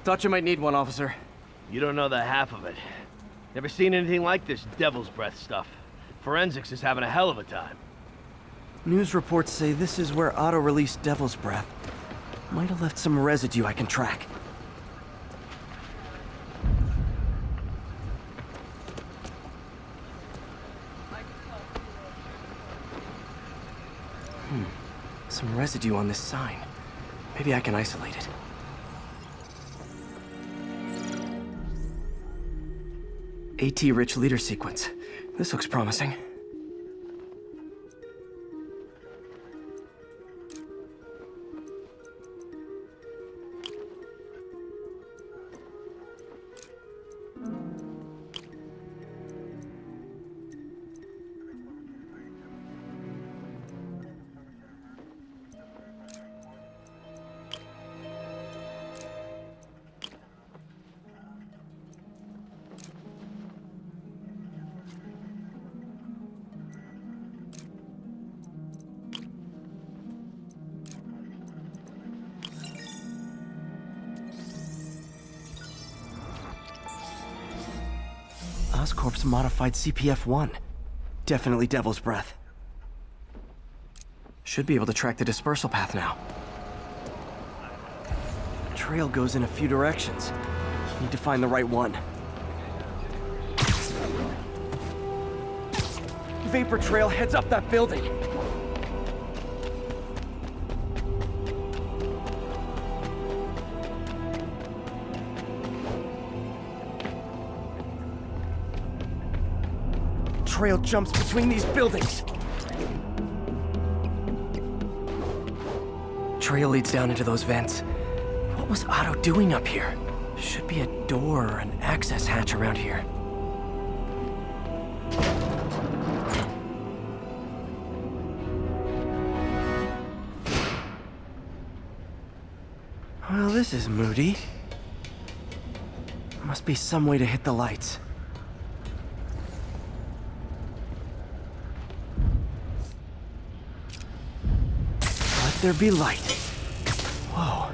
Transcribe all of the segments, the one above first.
Thought you might need one, officer. You don't know the half of it. Never seen anything like this devil's breath stuff. Forensics is having a hell of a time. News reports say this is where Otto released Devil's Breath. Might have left some residue I can track. Some residue on this sign. Maybe I can isolate it. AT-rich leader sequence. This looks promising. Oscorp's modified CPF-1. Definitely Devil's Breath. Should be able to track the dispersal path now. Trail goes in a few directions. Need to find the right one. Vapor trail heads up that building. Trail jumps between these buildings. Trail leads down into those vents. What was Otto doing up here? Should be a door or an access hatch around here. Well, this is moody. Must be some way to hit the lights. There be light. Whoa.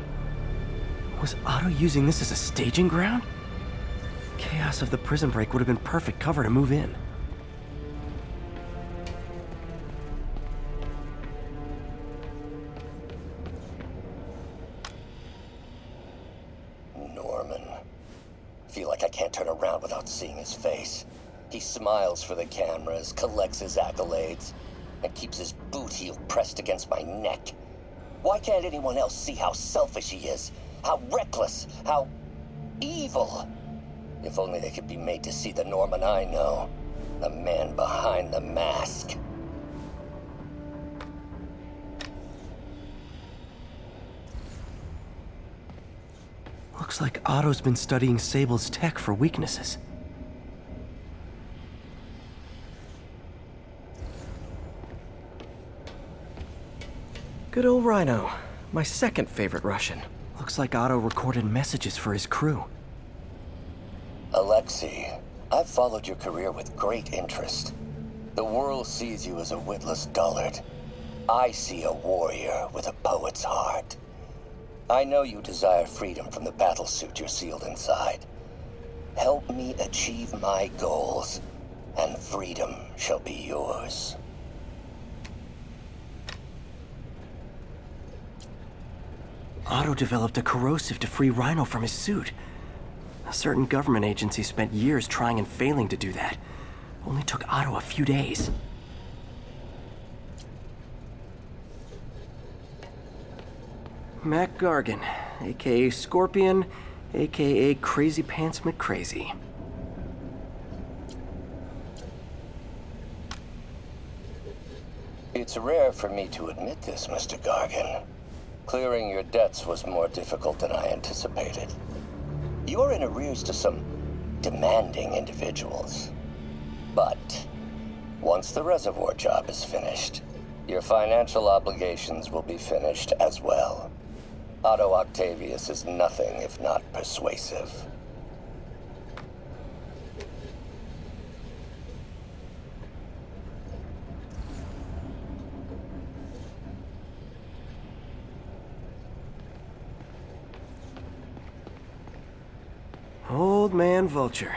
Was Otto using this as a staging ground? Chaos of the prison break would have been perfect cover to move in. Norman. Feel like I can't turn around without seeing his face. He smiles for the cameras, collects his accolades, and keeps his boot heel pressed against my neck. Why can't anyone else see how selfish he is? How reckless? How evil? If only they could be made to see the Norman I know. The man behind the mask. Looks like Otto's been studying Sable's tech for weaknesses. Good old Rhino. My second favorite Russian. Looks like Otto recorded messages for his crew. Alexei, I've followed your career with great interest. The world sees you as a witless dullard. I see a warrior with a poet's heart. I know you desire freedom from the battlesuit you're sealed inside. Help me achieve my goals, and freedom shall be yours. Otto developed a corrosive to free Rhino from his suit. A certain government agency spent years trying and failing to do that. Only took Otto a few days. Mac Gargan, aka Scorpion, aka Crazy Pants McCrazy. It's rare for me to admit this, Mr. Gargan. Clearing your debts was more difficult than I anticipated. You're in arrears to some demanding individuals. But once the reservoir job is finished, your financial obligations will be finished as well. Otto Octavius is nothing if not persuasive. old man Vulture.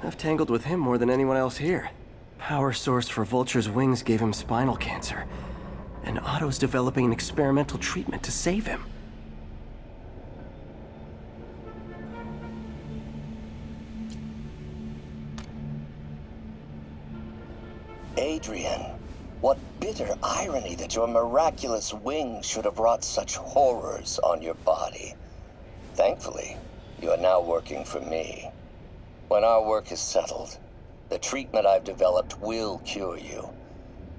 I've tangled with him more than anyone else here. Power source for Vulture's wings gave him spinal cancer, and Otto's developing an experimental treatment to save him. Adrian, what bitter irony that your miraculous wings should have wrought such horrors on your body. Thankfully, you are now working for me. When our work is settled, the treatment I've developed will cure you.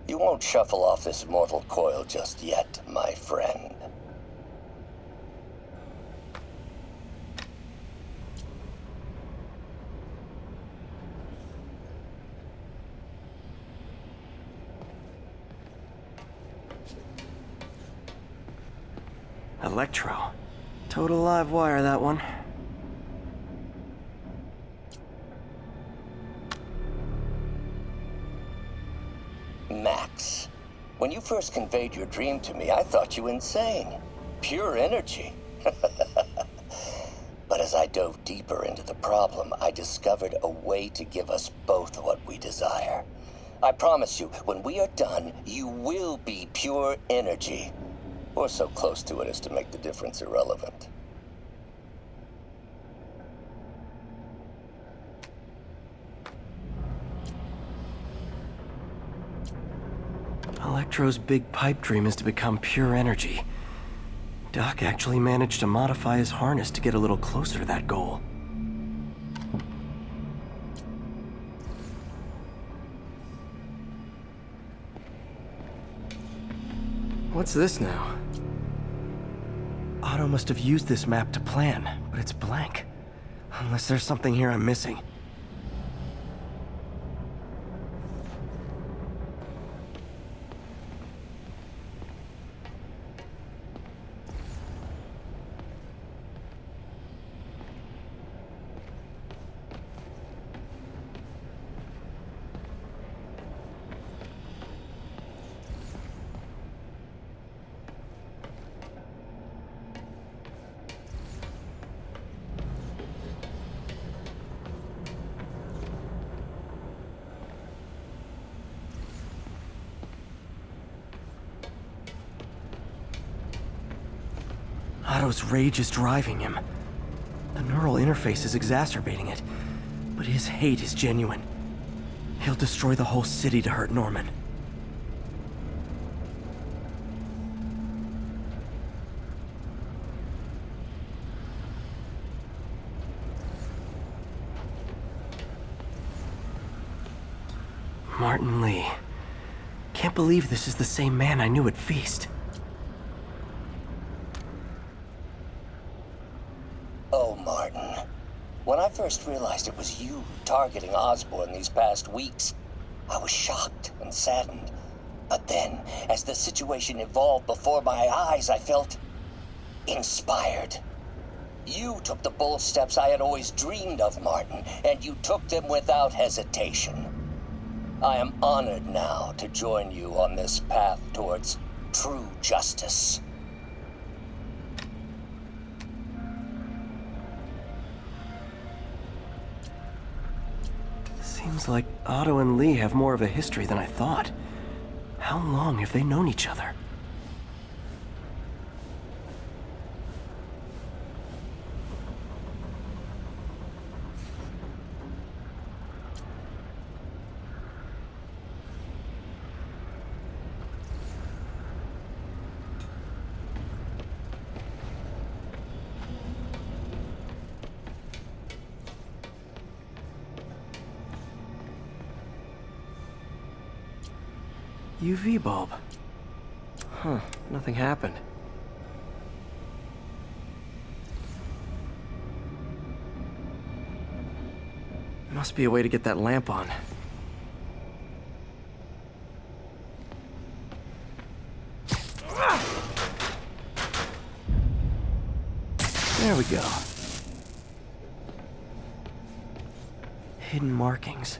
You won't shuffle off this mortal coil just yet, my friend. Electro. Total live wire, that one. Max, when you first conveyed your dream to me, I thought you insane. Pure energy. But as I dove deeper into the problem, I discovered a way to give us both what we desire. I promise you, when we are done, you will be pure energy. Or so close to it as to make the difference irrelevant. Electro's big pipe dream is to become pure energy. Doc actually managed to modify his harness to get a little closer to that goal. What's this now? Otto must have used this map to plan, but it's blank. Unless there's something here I'm missing. Otto's rage is driving him. The neural interface is exacerbating it, but his hate is genuine. He'll destroy the whole city to hurt Norman. Martin Lee. Can't believe this is the same man I knew at Feast. Oh, Martin. When I first realized it was you targeting Osborn these past weeks, I was shocked and saddened. But then, as the situation evolved before my eyes, I felt inspired. You took the bold steps I had always dreamed of, Martin, and you took them without hesitation. I am honored now to join you on this path towards true justice. Seems like Otto and Lee have more of a history than I thought. How long have they known each other? UV bulb. Huh, nothing happened. Must be a way to get that lamp on. There we go. Hidden markings.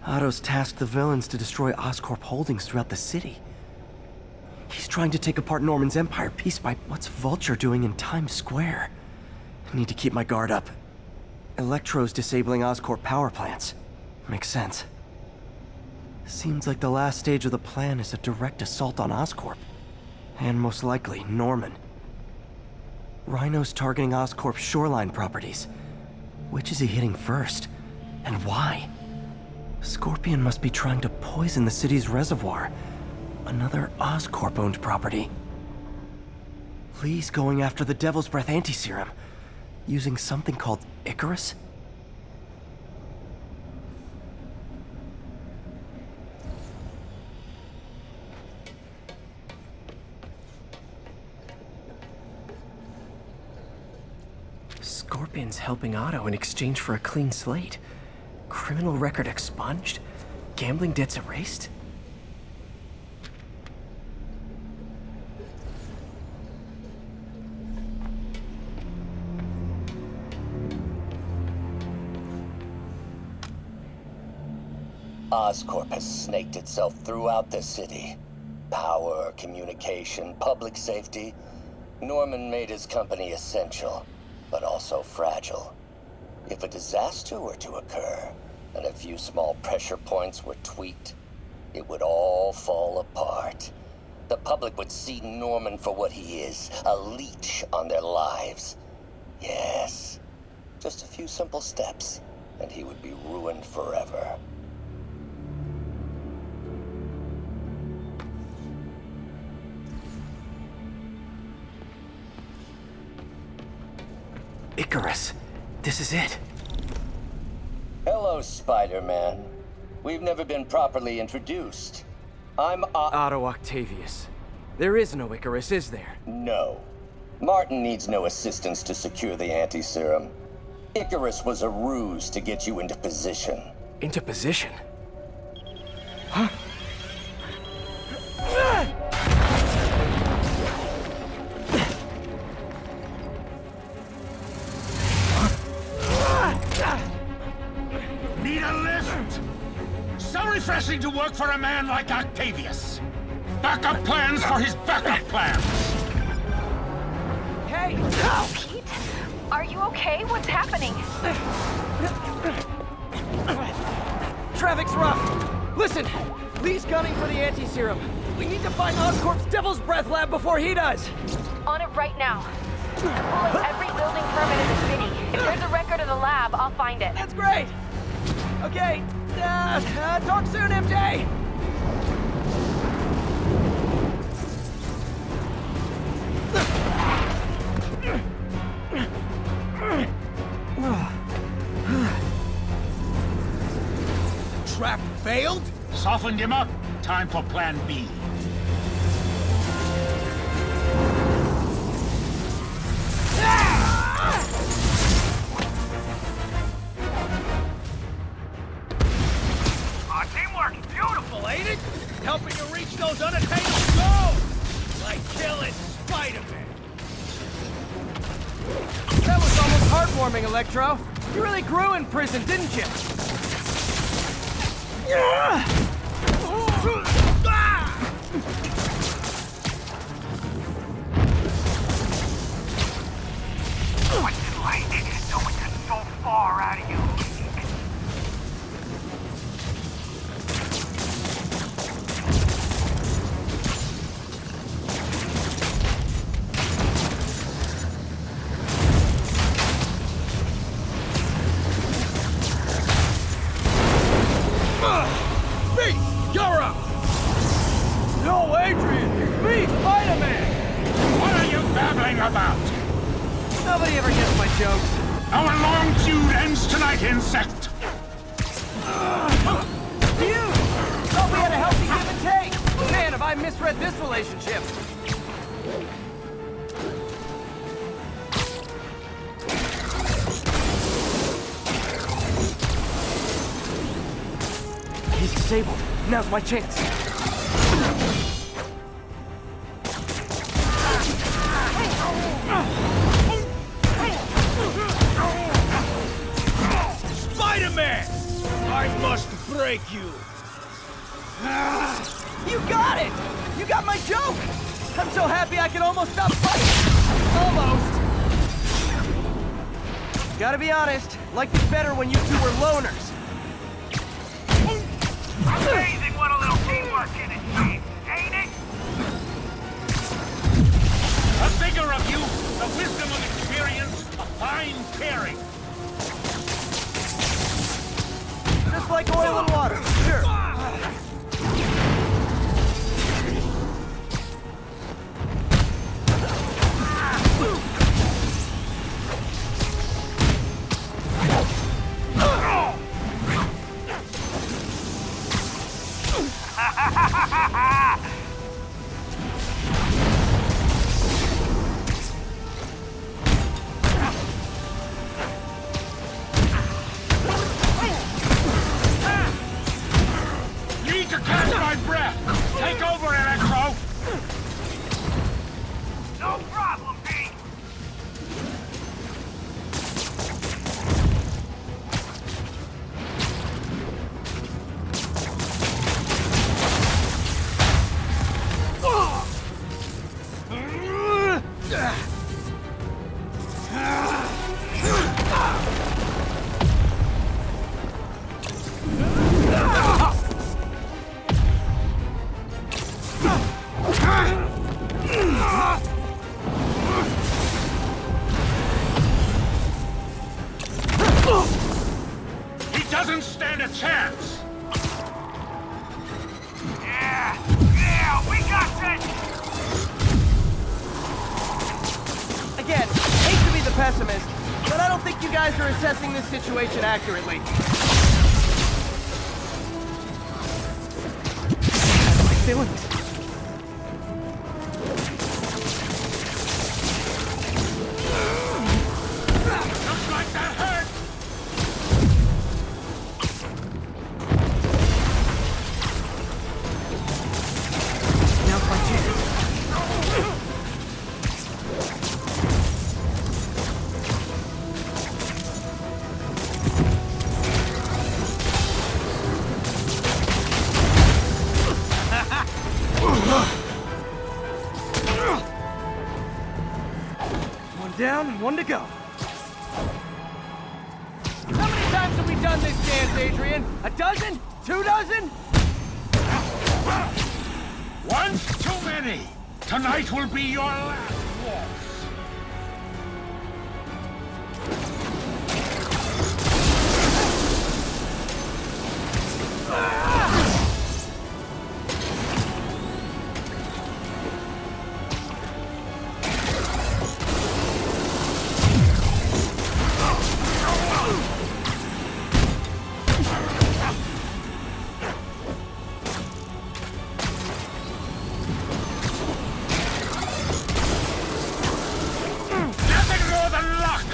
Otto's tasked the villains to destroy Oscorp holdings throughout the city. He's trying to take apart Norman's empire piece by... What's Vulture doing in Times Square? I need to keep my guard up. Electro's disabling Oscorp power plants. Makes sense. Seems like the last stage of the plan is a direct assault on Oscorp. And most likely, Norman. Rhino's targeting Oscorp's shoreline properties. Which is he hitting first? And why? Scorpion must be trying to poison the city's reservoir. Another Oscorp-owned property. Lee's going after the Devil's Breath anti-serum. Using something called Icarus? Scorpion's helping Otto in exchange for a clean slate. Criminal record expunged? Gambling debts erased? Oscorp has snaked itself throughout the city. Power, communication, public safety. Norman made his company essential, but also fragile. If a disaster were to occur, and a few small pressure points were tweaked, it would all fall apart. The public would see Norman for what he is, a leech on their lives. Yes, just a few simple steps, and he would be ruined forever. Icarus. This is it. Hello, Spider-Man. We've never been properly introduced. I'm Otto Octavius. There is no Icarus, is there? No. Martin needs no assistance to secure the anti-serum. Icarus was a ruse to get you into position. Into position? Huh? Need a lift? So refreshing to work for a man like Octavius. Backup plans for his backup plans. Hey! Pete? Are you okay? What's happening? Traffic's rough. Listen, Lee's gunning for the anti-serum. We need to find Oscorp's Devil's Breath lab before he does. On it right now. Pull up every building permit in the city. If there's a record of the lab, I'll find it. That's great. Okay, talk soon, MJ. Trap failed? Softened him up. Time for plan B. Teamwork, beautiful, ain't it? Helping you reach those unattainable goals! Like killing Spider-Man. That was almost heartwarming, Electro. You really grew in prison, didn't you? What's it like knowing you're so far out of you? You're up! No, Adrian! It's me, Spider-Man! What are you babbling about? Nobody ever gets my jokes. Our long feud ends tonight, insect! You! Thought we had a healthy give and take! Man, have I misread this relationship! He's disabled. Now's my chance. Spider-Man! I must break you. You got it! You got my joke! I'm so happy I can almost stop fighting! Almost! Gotta be honest, liked it better when you two were loners. Amazing what a little teamwork can achieve, ain't it? A figure of youth, the wisdom of experience, a fine pairing. Just like oil and water, sure. Need to catch my breath. Take over, Electro. No problem, Pete. He doesn't stand a chance. Yeah, we got this. Again, hate to be the pessimist, but I don't think you guys are assessing this situation accurately. How am I feeling? Looks like that hurt. Now's my chance. One down, one to go. How many times have we done this dance, Adrian? A dozen? 2 dozen? Once too many. Tonight will be your last waltz. Nothing more than luck.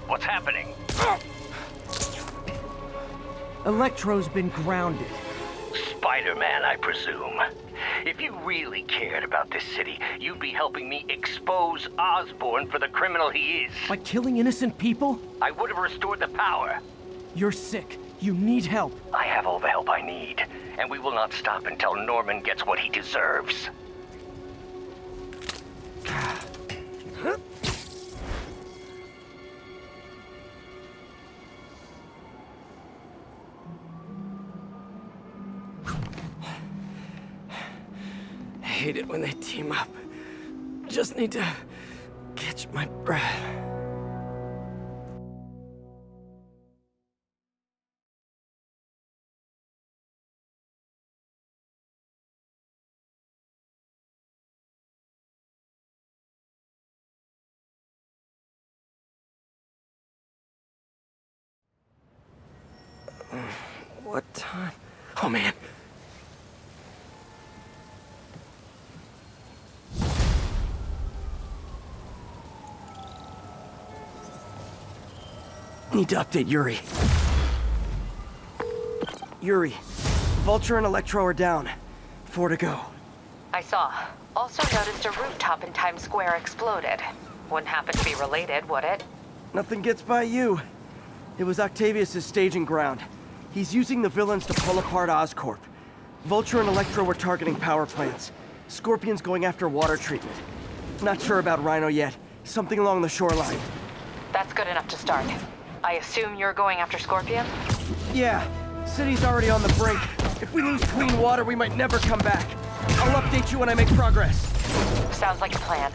What's happening? Electro's been grounded. Spider-Man, I presume. If you really cared about this city, you'd be helping me expose Osborn for the criminal he is. By killing innocent people? I would have restored the power. You're sick. You need help. I have all the help I need, and we will not stop until Norman gets what he deserves. I hate it when they team up. Just need to catch my breath. What time? Oh man. Need to update Yuri. Yuri, Vulture and Electro are down. 4 to go. I saw. Also noticed a rooftop in Times Square exploded. Wouldn't happen to be related, would it? Nothing gets by you. It was Octavius' staging ground. He's using the villains to pull apart Oscorp. Vulture and Electro were targeting power plants. Scorpion's going after water treatment. Not sure about Rhino yet. Something along the shoreline. That's good enough to start. I assume you're going after Scorpion? Yeah, city's already on the brink. If we lose clean water, we might never come back. I'll update you when I make progress. Sounds like a plan.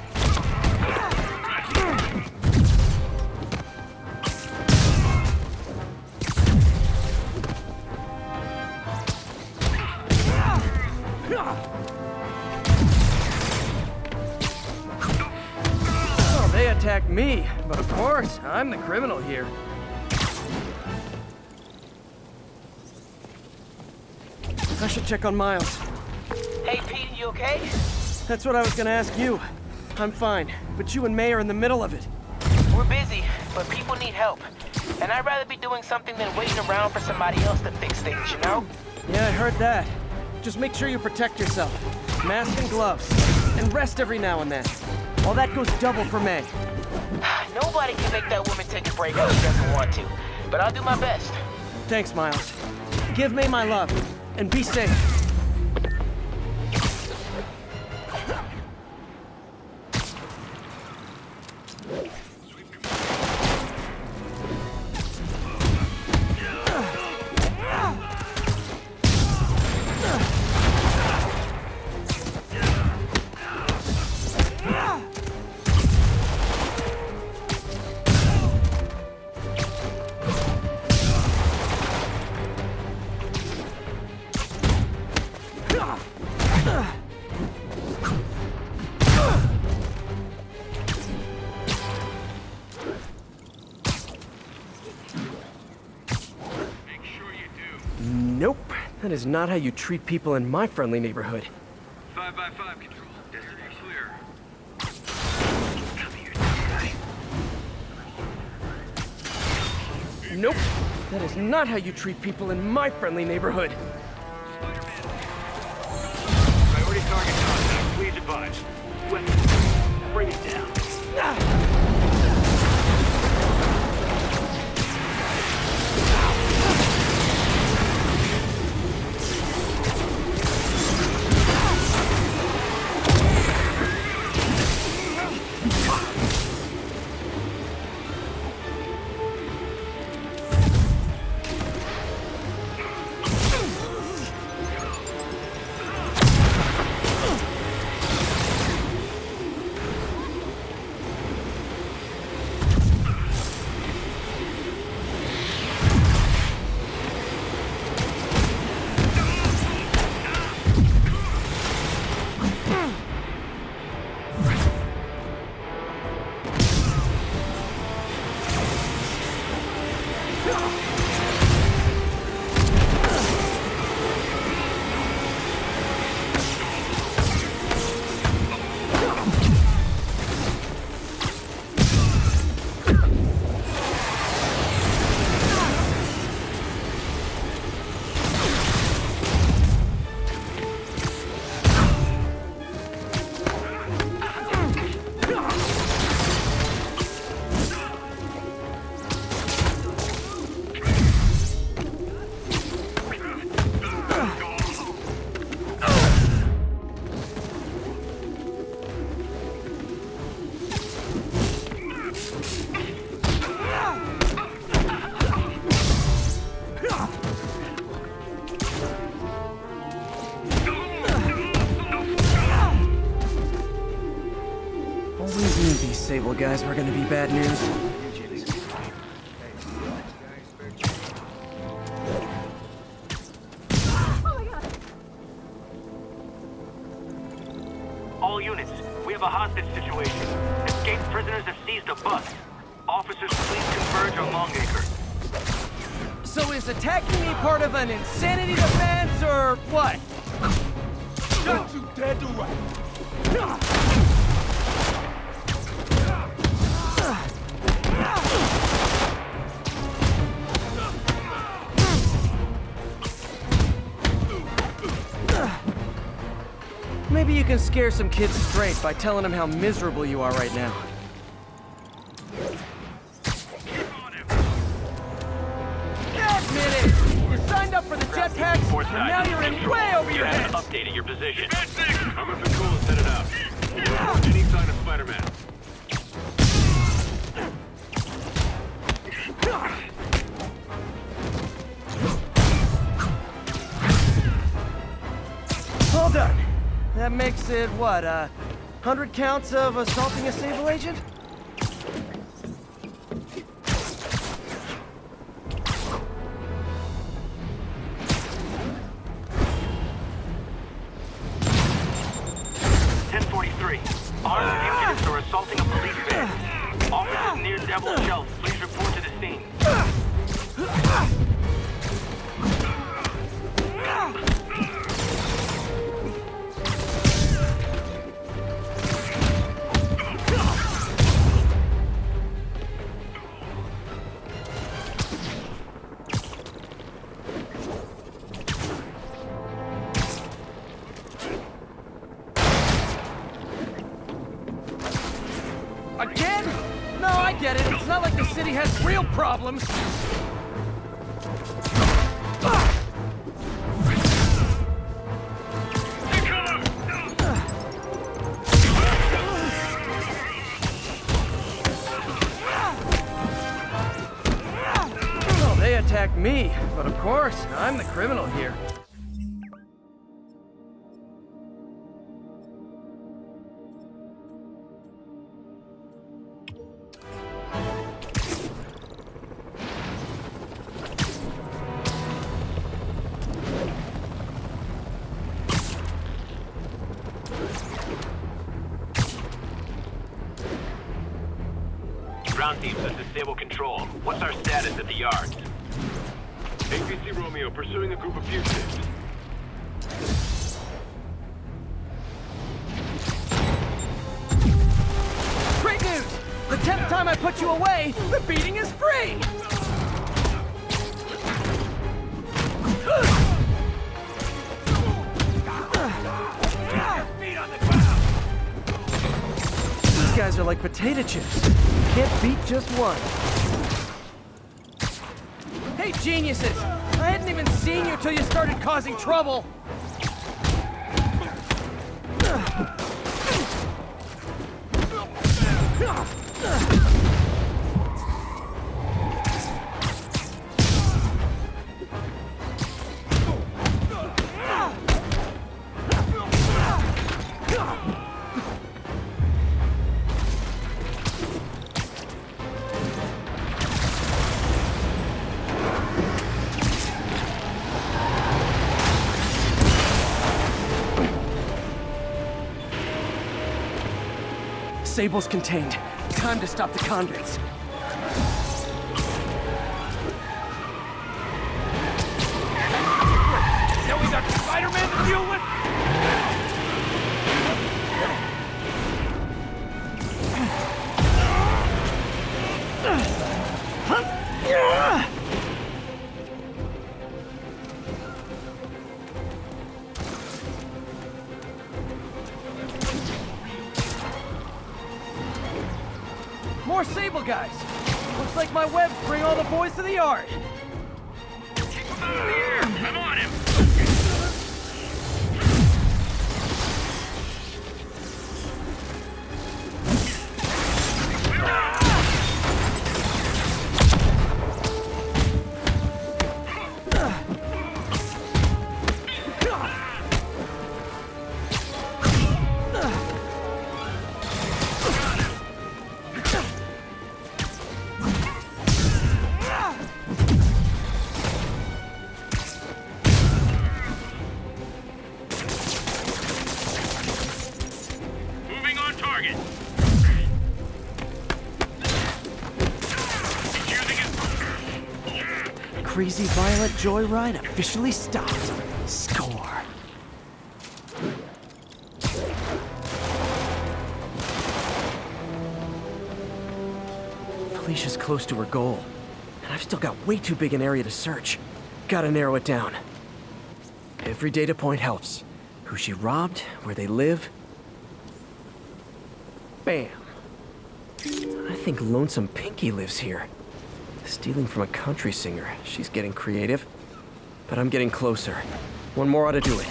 Oh, they attacked me, but of course, I'm the criminal here. I should check on Miles. Hey, Pete, you okay? That's what I was gonna ask you. I'm fine, but you and May are in the middle of it. We're busy, but people need help. And I'd rather be doing something than waiting around for somebody else to fix things, you know? Yeah, I heard that. Just make sure you protect yourself. Mask and gloves. And rest every now and then. All that goes double for May. Nobody can make that woman take a break if she doesn't want to. But I'll do my best. Thanks, Miles. Give May my love, and be safe. Nope. That is not how you treat people in my friendly neighborhood. 5x5 control. Destination clear. Nope. That is not how you treat people in my friendly neighborhood. Priority target contact. Please advise. Weapon. Bring it down. Always knew these Sable guys were gonna be bad news. All units, we have a hostage situation. Escaped prisoners have seized a bus. Officers, please converge on Longacre. So is attacking me part of an insanity defense, or what? Don't you dare do right. Maybe you can scare some kids straight by telling them how miserable you are right now. Admit it! You signed up for the jetpacks, and now you're in way over your head! Updating your position. I'm in patrol and set it out. Any sign of Spider-Man? All done. That makes it, what, 100 counts of assaulting a Sable agent? Armed fugitives are assaulting a police van. Officers near Devil's Shelf, please report to the scene. Again? No, I get it. It's not like the city has real problems. Well, they attacked me, but of course, I'm the criminal here. Ground teams at disable control. What's our status at the yards? APC Romeo pursuing a group of fugitives. Great news! The 10th time I put you away, the beating is free! These guys are like potato chips. Can't beat just one. Hey, geniuses! I hadn't even seen you till you started causing trouble! Sable's contained. Time to stop the convicts. Now we got Spider-Man to deal with? More Sable guys! Looks like my webs bring all the boys to the yard! Keep him out of the air! I'm on him! Crazy violent joyride officially stopped. Score. Felicia's close to her goal, and I've still got way too big an area to search. Gotta narrow it down. Every data point helps. Who she robbed, where they live. Bam. I think Lonesome Pinky lives here. Stealing from a country singer. She's getting creative. But I'm getting closer. One more ought to do it.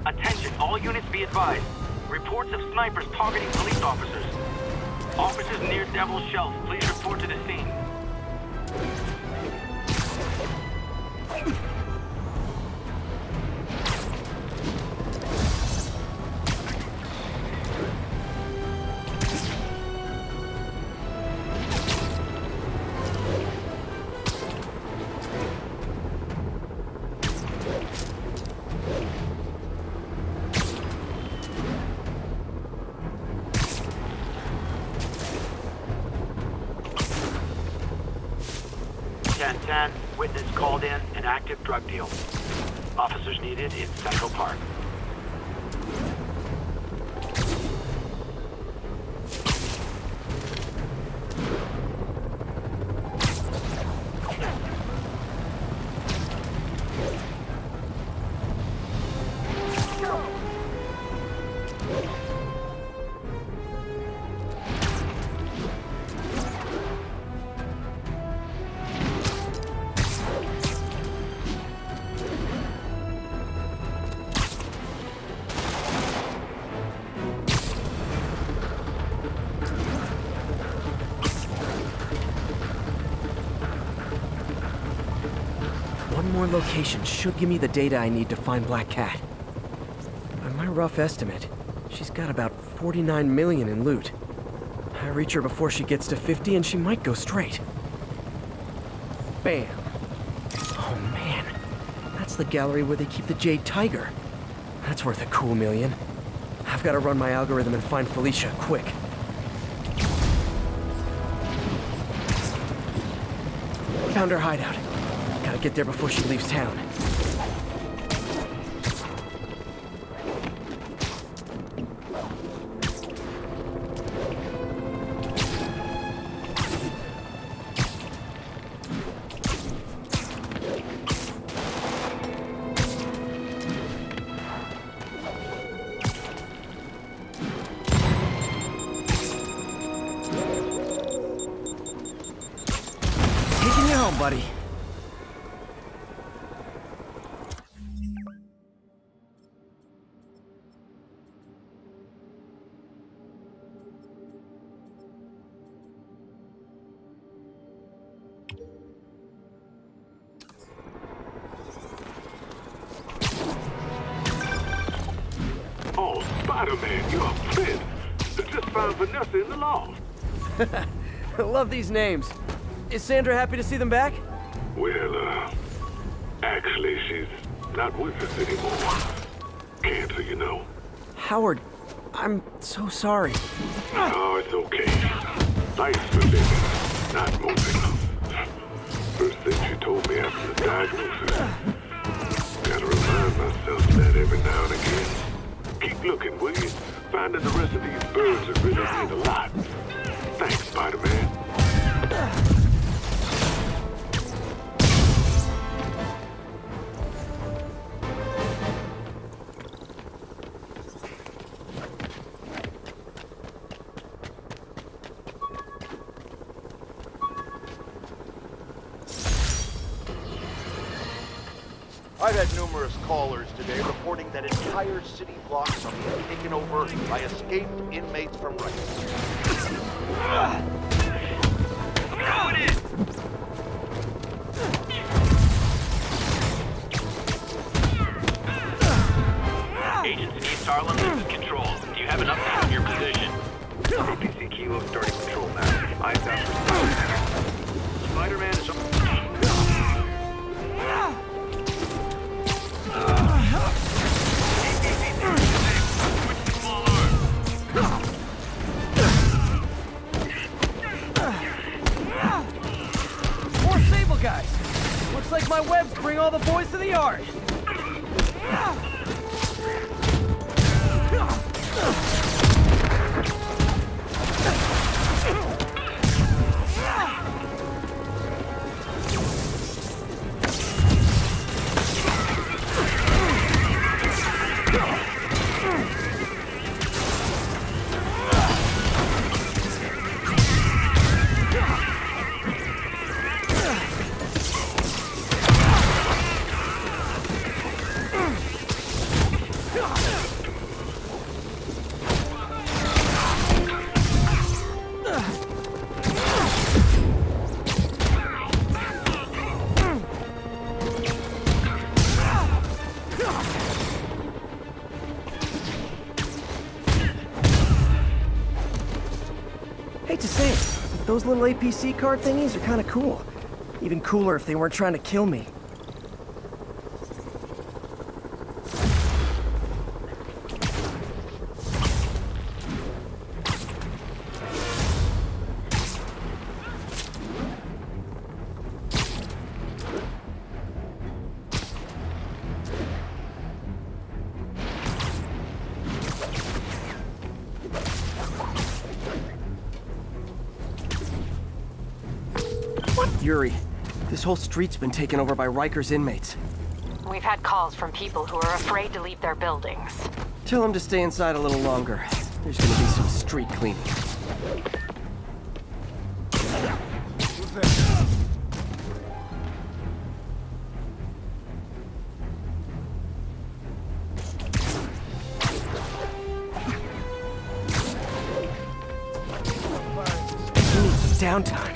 Attention, all units be advised. Reports of snipers targeting police officers. Officers near Devil's Shelf, please report to the scene. Witness called in an active drug deal. Officers needed in Central Park. One more location should give me the data I need to find Black Cat. By my rough estimate, she's got about 49 million in loot. I reach her before she gets to 50 and she might go straight. Bam. Oh man, that's the gallery where they keep the Jade Tiger. That's worth a cool million. I've got to run my algorithm and find Felicia, quick. Found her hideout. Gotta get there before she leaves town. Taking you home, buddy. Oh, Spider-Man, you're a fit. I just found Vanessa in the loft. I love these names. Is Sandra happy to see them back? Well, actually, she's not with us anymore. Cancer, you know. Howard, I'm so sorry. Oh, it's okay. Life's for living, not moving. First thing she told me after the diagnosis. Gotta remind myself of that every now and again. Keep looking, will you? Finding the rest of these birds would really mean a lot. Thanks, Spider-Man. I've had numerous callers today reporting that entire city blocks are being taken over by escaped inmates from Rikers. Agents in East Harlem, this is Control. Do you have an update on your position? APC Kilo starting control now. Eyes out for Spider-Man is on... More Sable guys! Looks like my webs bring all the boys to the yard! Hate to say it, but those little APC card thingies are kinda cool. Even cooler if they weren't trying to kill me. Yuri, this whole street's been taken over by Rikers inmates. We've had calls from people who are afraid to leave their buildings. Tell them to stay inside a little longer. There's gonna be some street cleaning. We need some downtime.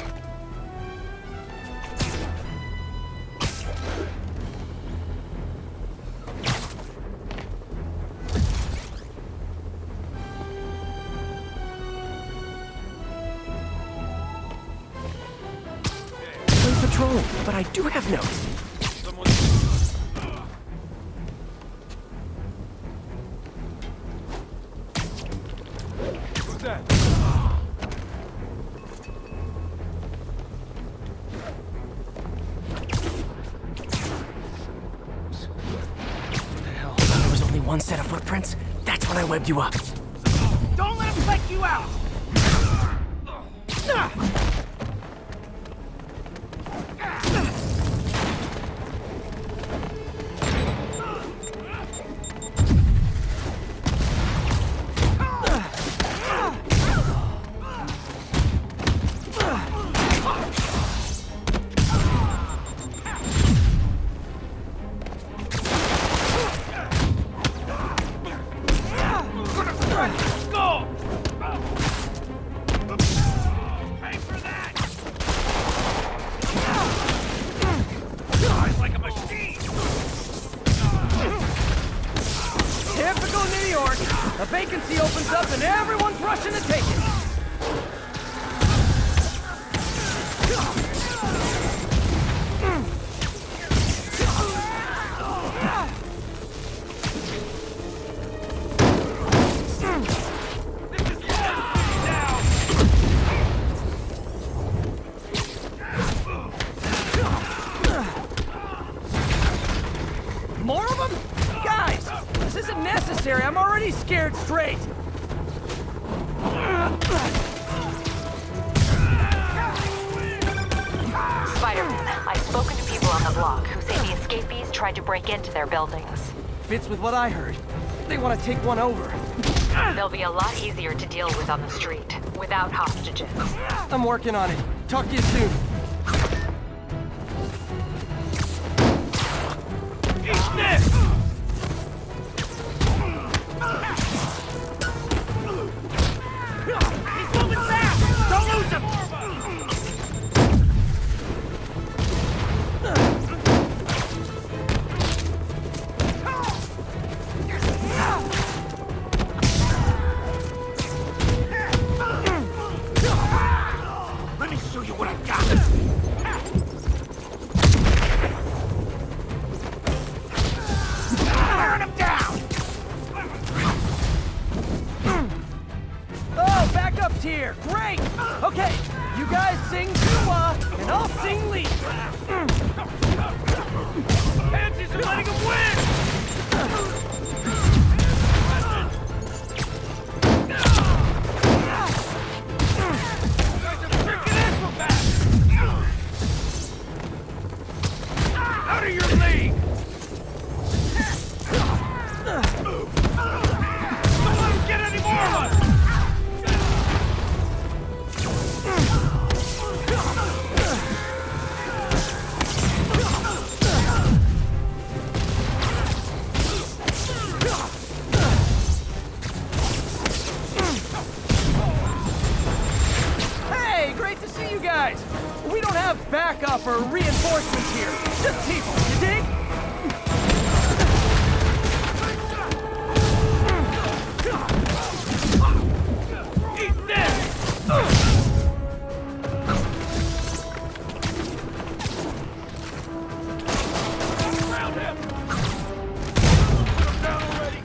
Patrolling, but I do have notes. Who's that? What the hell? There was only one set of footprints? That's when I webbed you up. Don't let him take you out! Typical New York! A vacancy opens up and everyone's rushing to take it! More of them? Guys, this isn't necessary. I'm already scared straight. Spider-Man, I've spoken to people on the block who say the escapees tried to break into their buildings. Fits with what I heard. They want to take one over. They'll be a lot easier to deal with on the street, without hostages. I'm working on it. Talk to you soon. He's moving fast! Don't lose him! Let me show you what I got! Burn him down! Oh, backup's here! Great! Okay, you guys sing Dua, and I'll sing lead. Pansies are letting him win! Out of your league! Don't let him get any more of us! Hey, great to see you guys! We don't have backup or reinforcements here. Just people, you dig? Eat this! Found him! Put him down already!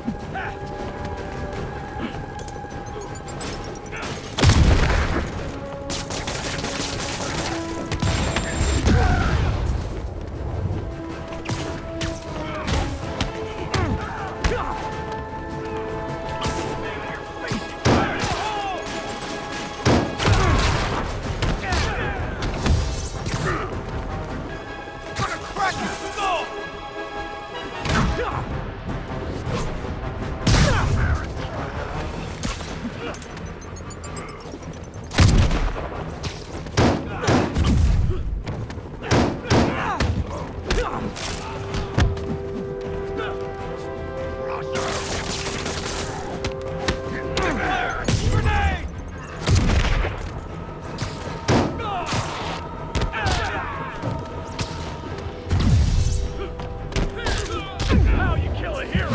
How you kill a hero?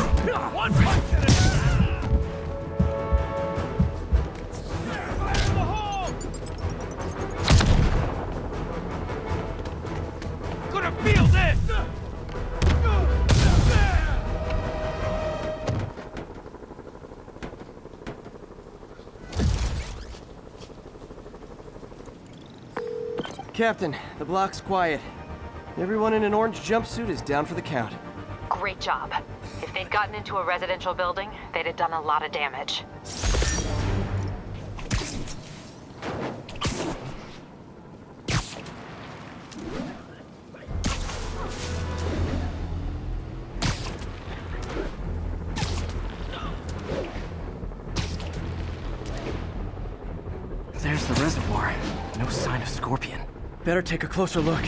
One punch at a time! Fire in the hole! Gonna feel this! Captain, the block's quiet. Everyone in an orange jumpsuit is down for the count. Great job. If they'd gotten into a residential building, they'd have done a lot of damage. There's the reservoir. No sign of Scorpion. Better take a closer look.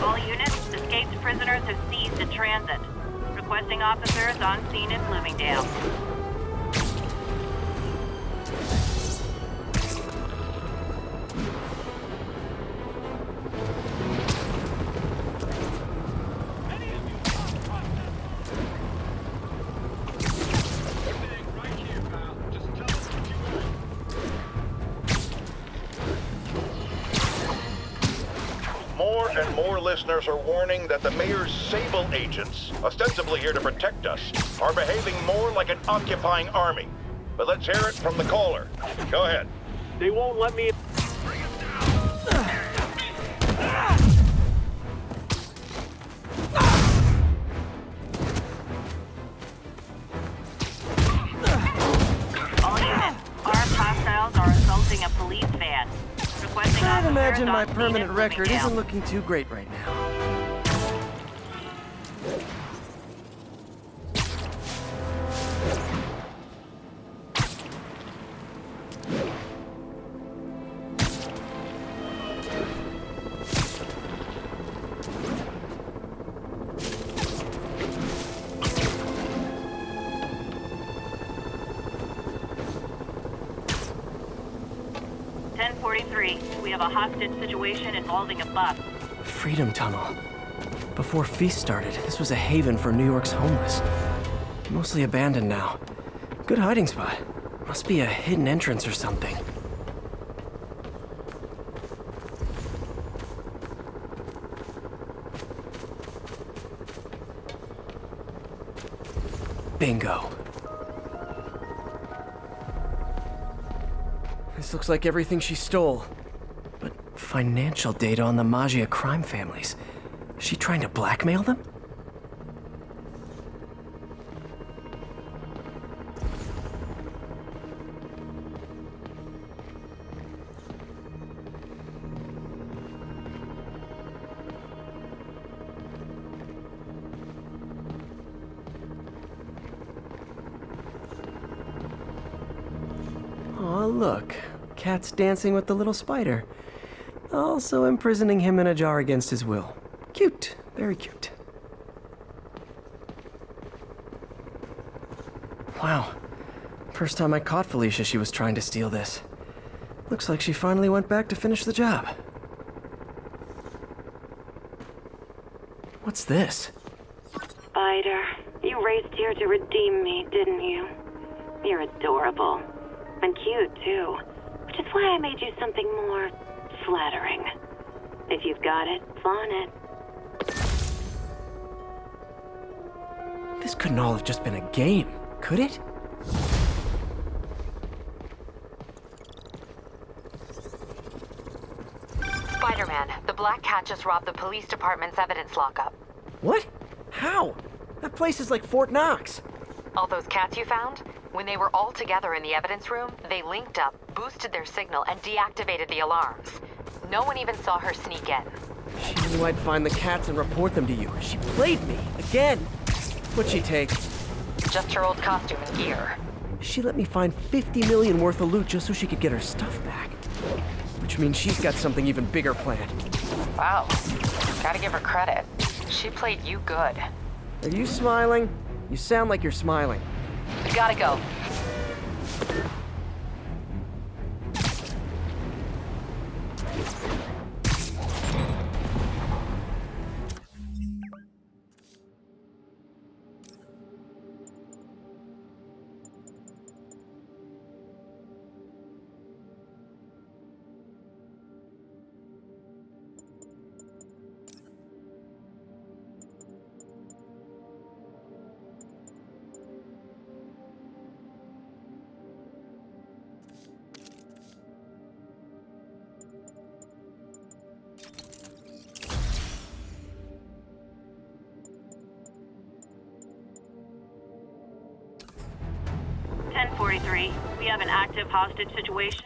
All units, escaped prisoners have seized in transit. Requesting officers on scene in Bloomingdale. More and more listeners are warning that the mayor's Sable agents, ostensibly here to protect us, are behaving more like an occupying army. But let's hear it from the caller. Go ahead. They won't let me... All units, armed hostiles are assaulting a police van. Requesting I'd officers imagine my on scene in permanent record Bloomingdale. isn't looking too great right now. 1043, we have a hostage situation involving a bus. Freedom Tunnel. Before Feast started, this was a haven for New York's homeless. Mostly abandoned now. Good hiding spot. Must be a hidden entrance or something. Bingo. This looks like everything she stole. But financial data on the Maggia crime families. Is she trying to blackmail them? Oh, look. Cat's dancing with the little spider. Also imprisoning him in a jar against his will. Cute. Very cute. Wow. First time I caught Felicia, she was trying to steal this. Looks like she finally went back to finish the job. What's this? Spider, you raced here to redeem me, didn't you? You're adorable. And cute, too. Which is why I made you something more flattering. If you've got it, flaunt it. This couldn't all have just been a game, could it? Spider-Man, the Black Cat just robbed the police department's evidence lockup. What? How? That place is like Fort Knox. All those cats you found? When they were all together in the evidence room, they linked up, boosted their signal, and deactivated the alarms. No one even saw her sneak in. She knew I'd find the cats and report them to you. She played me, again. What'd she take? Just her old costume and gear. She let me find 50 million worth of loot just so she could get her stuff back. Which means she's got something even bigger planned. Wow. Gotta give her credit. She played you good. Are you smiling? You sound like you're smiling. Gotta go. We have an active hostage situation.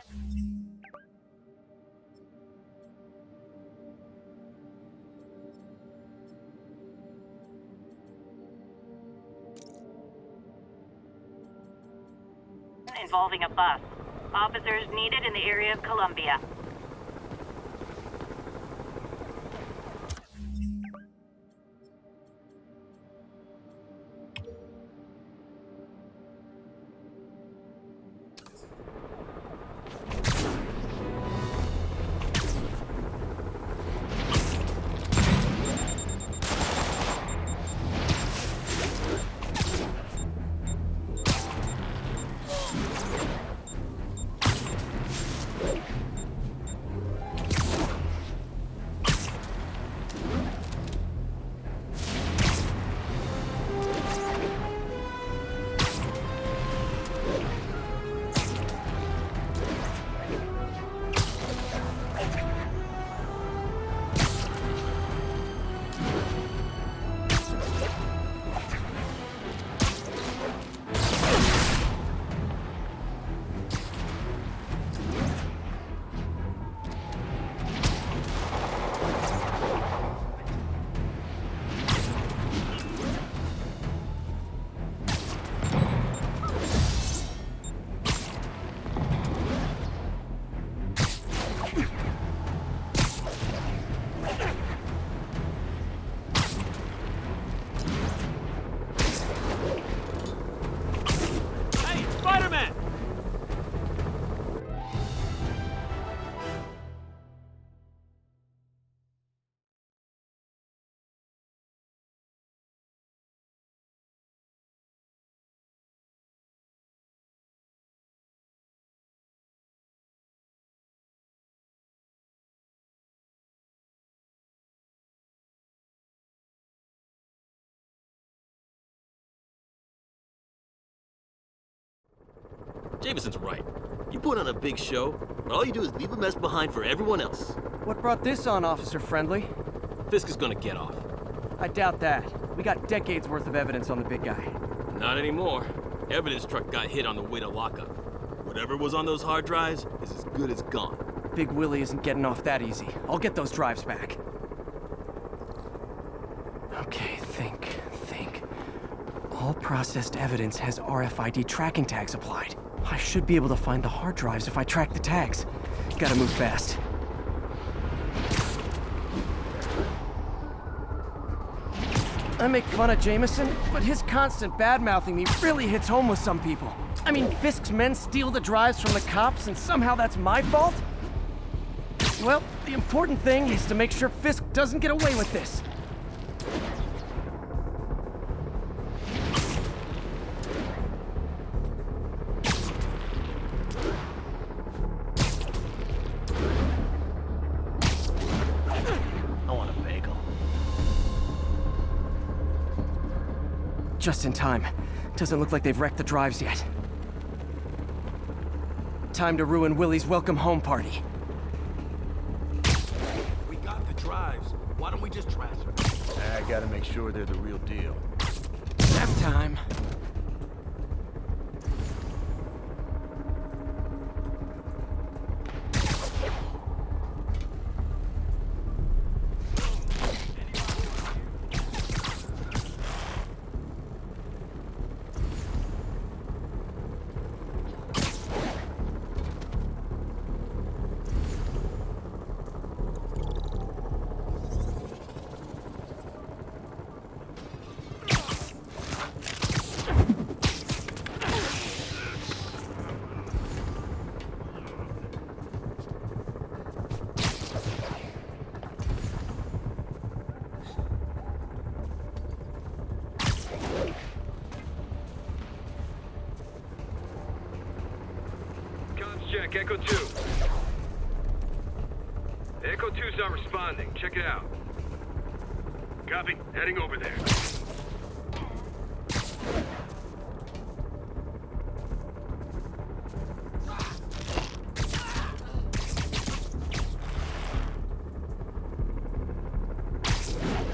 Involving a bus. Officers needed in the area of Columbia. Jameson's right. You put on a big show, but all you do is leave a mess behind for everyone else. What brought this on, Officer Friendly? Fisk is gonna get off. I doubt that. We got decades worth of evidence on the big guy. Not anymore. Evidence truck got hit on the way to lockup. Whatever was on those hard drives is as good as gone. Big Willie isn't getting off that easy. I'll get those drives back. Okay, think. All processed evidence has RFID tracking tags applied. I should be able to find the hard drives if I track the tags. Gotta move fast. I make fun of Jameson, but his constant bad-mouthing me really hits home with some people. I mean, Fisk's men steal the drives from the cops, and somehow that's my fault? Well, the important thing is to make sure Fisk doesn't get away with this. I want a bagel. Just in time. Doesn't look like they've wrecked the drives yet. Time to ruin Willie's welcome home party. We got the drives. Why don't we just trash them? I gotta make sure they're the real deal. Nap time. Check, Echo 2. Echo 2's not responding. Check it out. Copy. Heading over there.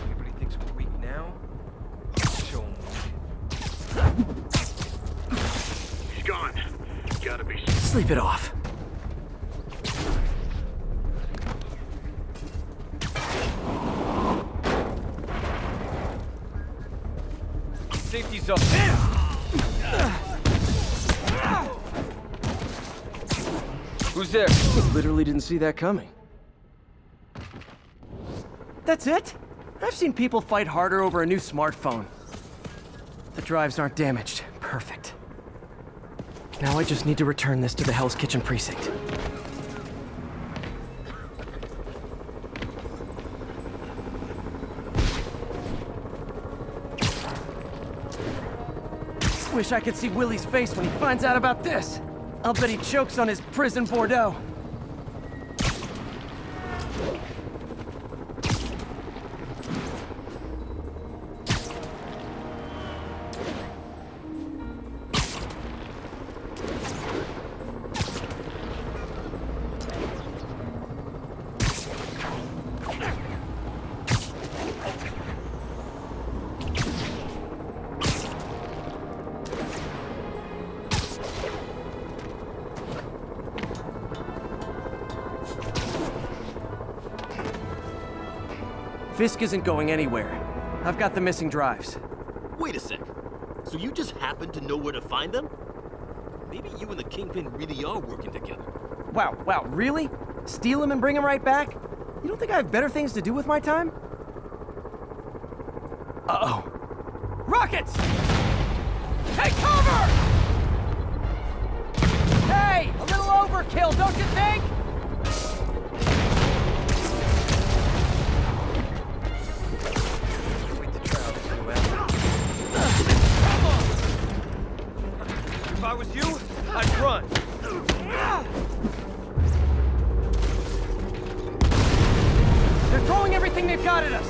Everybody thinks we're weak now? Show 'em. He's gone. Gotta be. Sleep it off. Safety's up. Who's there? Literally didn't see that coming. That's it? I've seen people fight harder over a new smartphone. The drives aren't damaged. Perfect. Now I just need to return this to the Hell's Kitchen precinct. Wish I could see Willie's face when he finds out about this. I'll bet he chokes on his prison Bordeaux. Fisk isn't going anywhere. I've got the missing drives. Wait a sec. So you just happen to know where to find them? Maybe you and the Kingpin really are working together. Wow, really? Steal him and bring him right back? You don't think I have better things to do with my time? Uh-oh. Rockets! Take cover! Hey, a little overkill, don't you think? If I was you, I'd run. They're throwing everything they've got at us.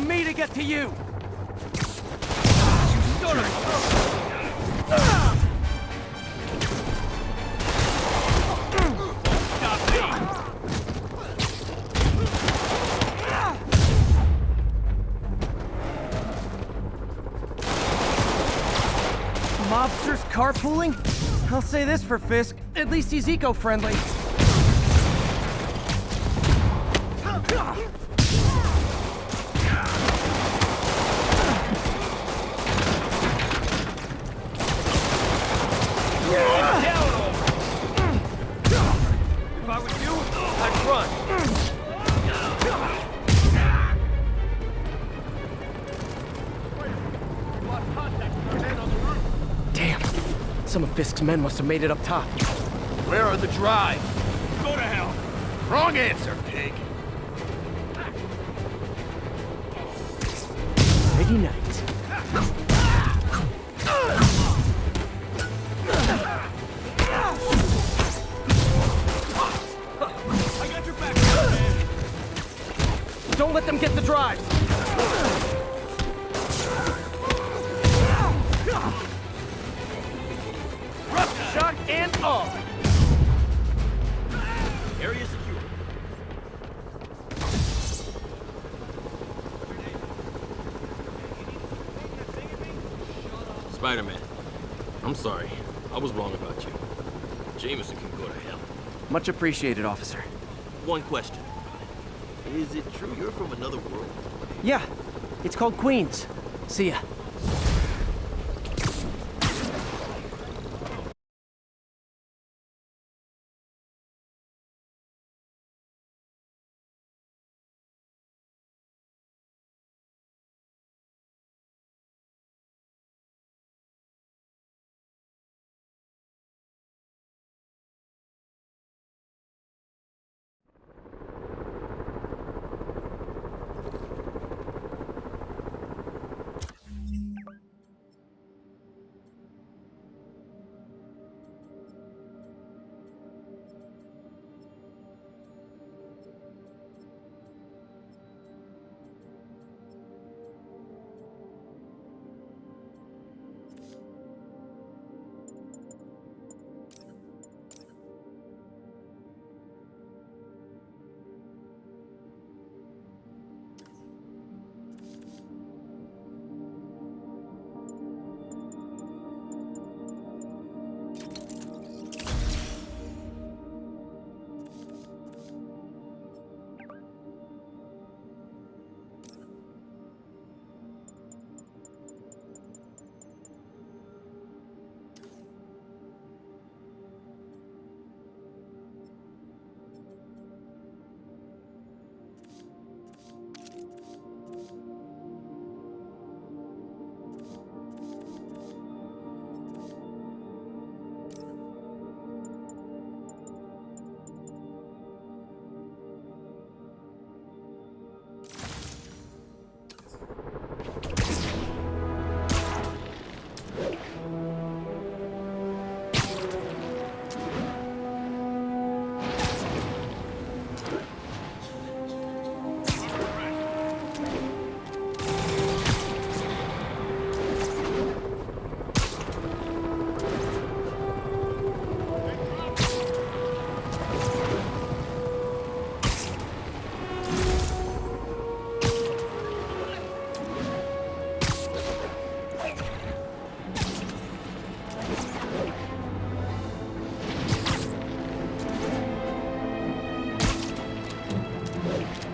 me to get to you! Mobsters carpooling? I'll say this for Fisk, at least he's eco-friendly. If I were you, I'd run. Damn. Some of Fisk's men must have made it up top. Where are the drives? Go to hell. Wrong answer, pig. Ready night. I got your back, man. Don't let them get the drives! Rough shot and all! Area secure. Spider-Man, I'm sorry. I was wrong about you. Jameson can go to hell. Much appreciated, officer. One question. Is it true you're from another world? Yeah, it's called Queens. See ya.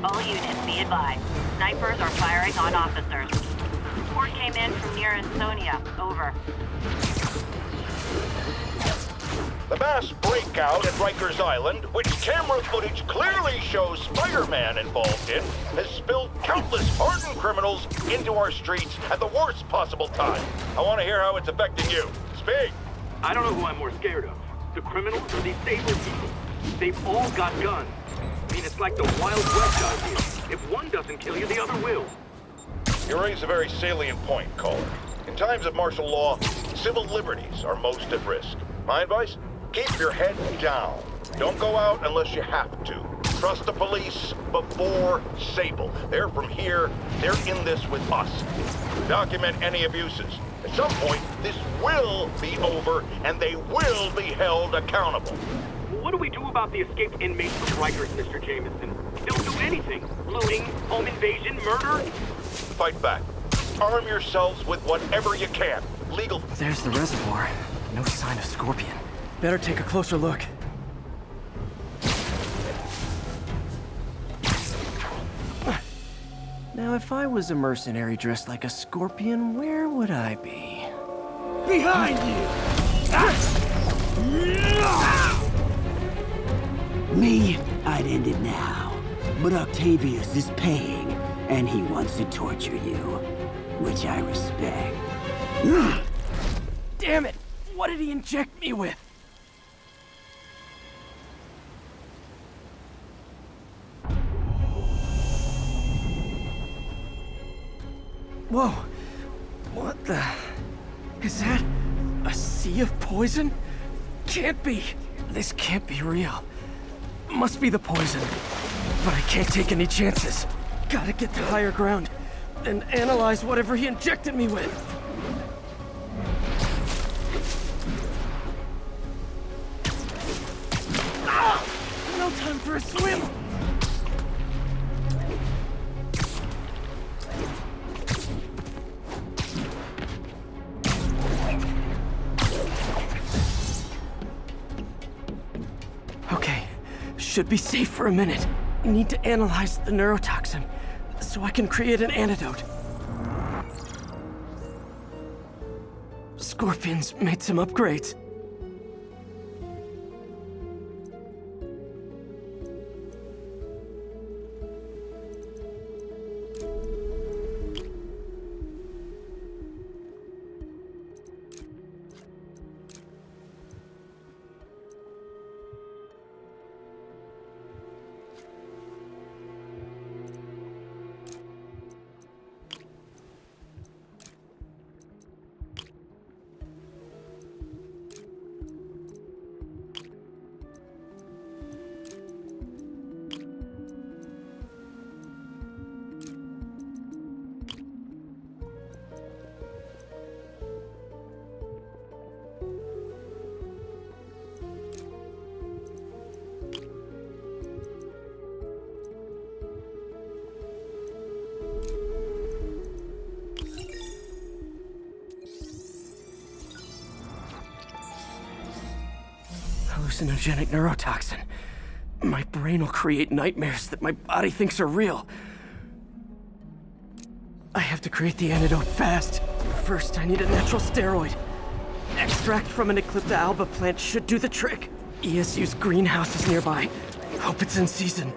All units, be advised. Snipers are firing on officers. Report came in from near Insomniac. Over. The mass breakout at Rikers Island, which camera footage clearly shows Spider-Man involved in, has spilled countless hardened criminals into our streets at the worst possible time. I want to hear how it's affecting you. Speak! I don't know who I'm more scared of. The criminals or these Saber people. They've all got guns. I mean, it's like the Wild West out here. If one doesn't kill you, the other will. You raise a very salient point, caller. In times of martial law, civil liberties are most at risk. My advice? Keep your head down. Don't go out unless you have to. trust the police before Sable. They're from here. They're in this with us. Document any abuses. At some point, this will be over, and they will be held accountable. What do we do about the escaped inmates from Rikers, Mr. Jameson? They'll do anything. Looting, home invasion, murder. Fight back. Arm yourselves with whatever you can. Legal. There's the reservoir. No sign of Scorpion. Better take a closer look. Now, if I was a mercenary dressed like a scorpion, where would I be? Behind you! Me, I'd end it now. But Octavius is paying, and he wants to torture you, which I respect. Damn it! What did he inject me with? Whoa! What the... Is that... a sea of poison? Can't be! This can't be real. Must be the poison. But I can't take any chances. Gotta get to higher ground and analyze whatever he injected me with. Ah! No time for a swim! Okay, should be safe for a minute. Need to analyze the neurotoxin so I can create an antidote. Scorpion's made some upgrades. Hallucinogenic neurotoxin. My brain will create nightmares that my body thinks are real. I have to create the antidote fast. First, I need a natural steroid. Extract from an Eclipta alba plant should do the trick. ESU's greenhouse is nearby. Hope it's in season.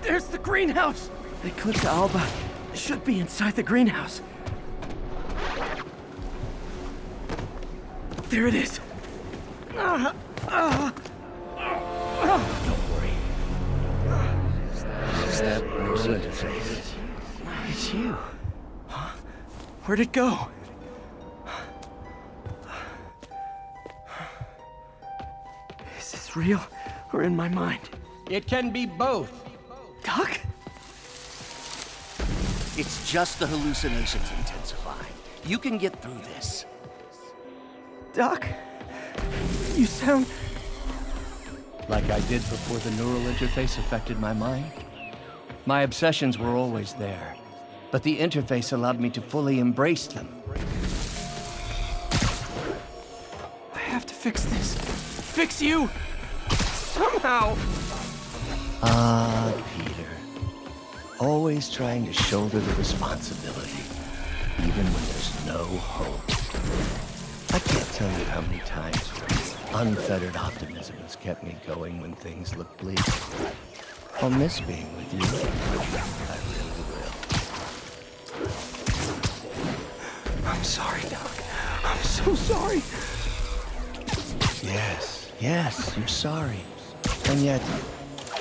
There's the greenhouse! The Eclipta alba should be inside the greenhouse. There it is. Don't worry. That was it. It's you. Huh? Where'd it go? Is this real or in my mind? It can be both. Doc? It's just the hallucinations intensifying. You can get through this. Doc? You sound... Like I did before the neural interface affected my mind. My obsessions were always there, but the interface allowed me to fully embrace them. I have to fix this. Fix you! Somehow! Ah, Peter. Always trying to shoulder the responsibility, even when there's no hope. I can't tell you how many times unfettered optimism has kept me going when things look bleak. I'll miss being with you. I really will. I'm sorry, Doc. I'm so sorry. Yes, you're sorry. And yet,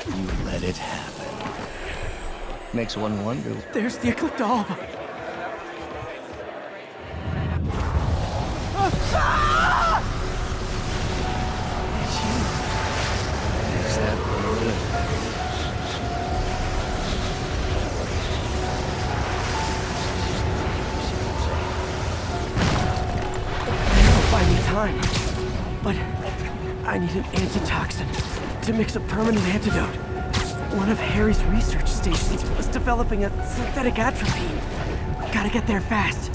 you let it happen. Makes one wonder. There's the Ecliptalba. Is that really? I'll buy me time, but I need an antitoxin to mix a permanent antidote. One of Harry's research stations was developing a synthetic atropine. Gotta get there fast.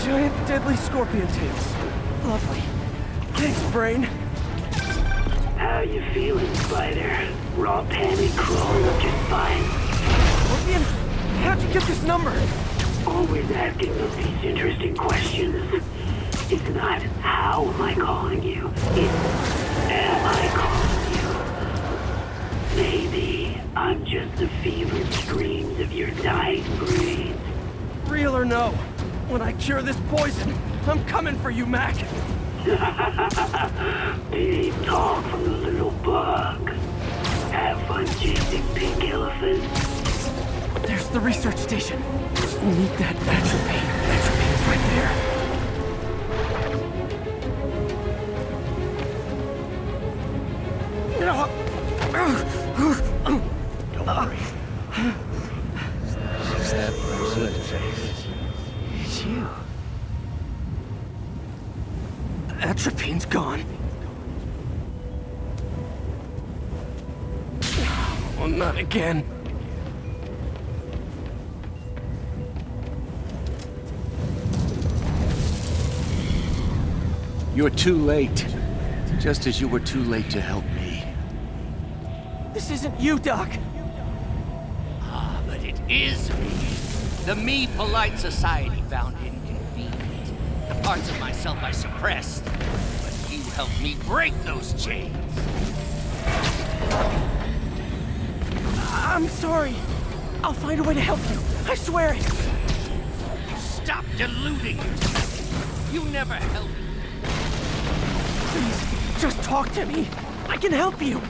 Giant deadly scorpion tails. Lovely. Thanks, brain. How you feeling, Spider? Raw panic crawling up your spine? Scorpion? How'd you get this number? Always asking those these interesting questions. It's not how am I calling you, it's am I calling you? Maybe I'm just the fevered screams of your dying brain. Real or no, when I cure this poison, I'm coming for you, Mac. Big talk from the little bug. Have fun chasing pink elephants. There's the research station. Need that atropine. Atropine's right there. Don't worry. Is that really? It's you. Atropine's gone. Oh, not again. You're too late. Just as you were too late to help me. This isn't you, Doc. Ah, but it is me. The me polite society found inconvenient. The parts of myself I suppressed. But you helped me break those chains. I'm sorry. I'll find a way to help you. I swear it. Stop deluding yourself. You never helped. Please, just talk to me. I can help you.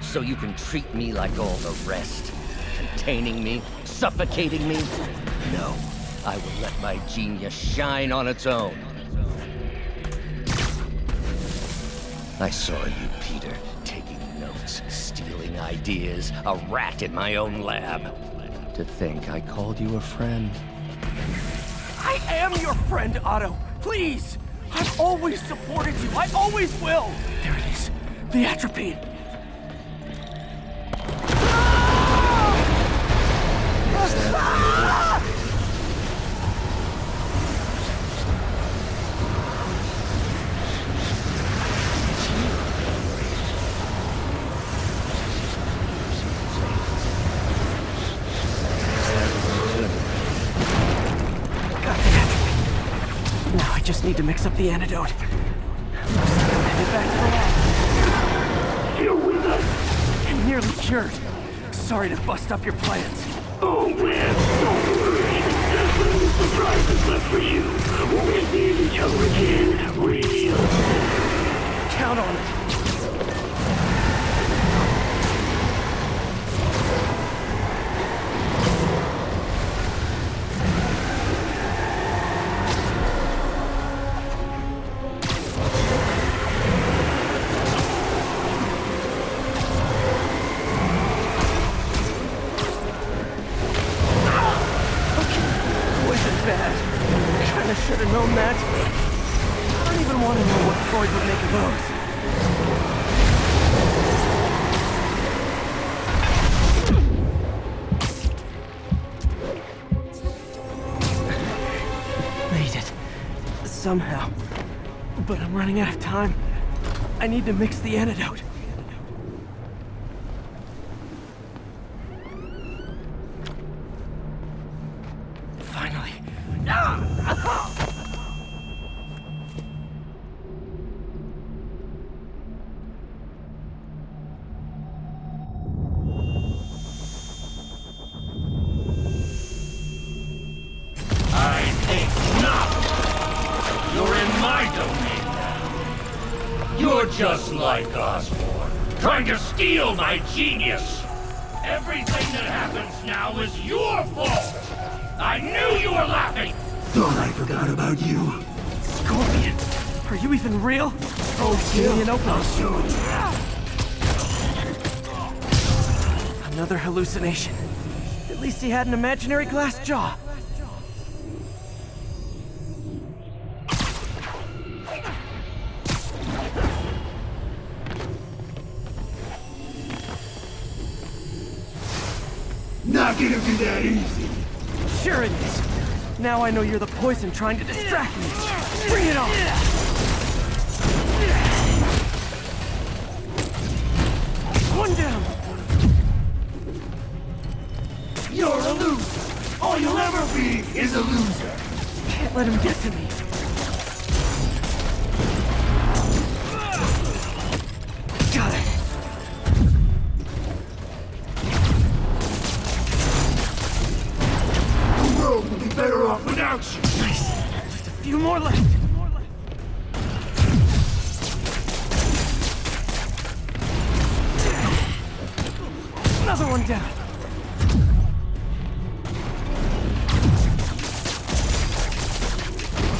So you can treat me like all the rest. Containing me, suffocating me. No, I will let my genius shine on its own. I saw you, Peter, taking notes, stealing ideas, a rat in my own lab. To think I called you a friend. I am your friend, Otto. Please. I've always supported you. I always will. There it is. The atropine. Now I just need to mix up the antidote. Looks like I'm headed back to the lab. Still with us? And nearly cured. Sorry to bust up your plans. Oh, man, don't worry. There's no surprises left for you. We'll see each other again, real. Count on it. Should have known that. I don't even want to know what Freud would make of those. Made it. Somehow. But I'm running out of time. I need to mix the antidote. Finally. name now. You're just like Osborn, trying to steal my genius. Everything that happens now is your fault. I knew you were laughing. Thought I forgot about you. Scorpion, are you even real? Oh, Give me an opening. I'll show you. Another hallucination. At least he had an imaginary glass jaw. Not gonna be that easy. Sure it is. Now I know you're the poison trying to distract me. Bring it on! One down! You're a loser. All you'll ever be is a loser. Can't let him get to me. Got it. The world will be better off without you. Nice. Just a few more left. Another one down.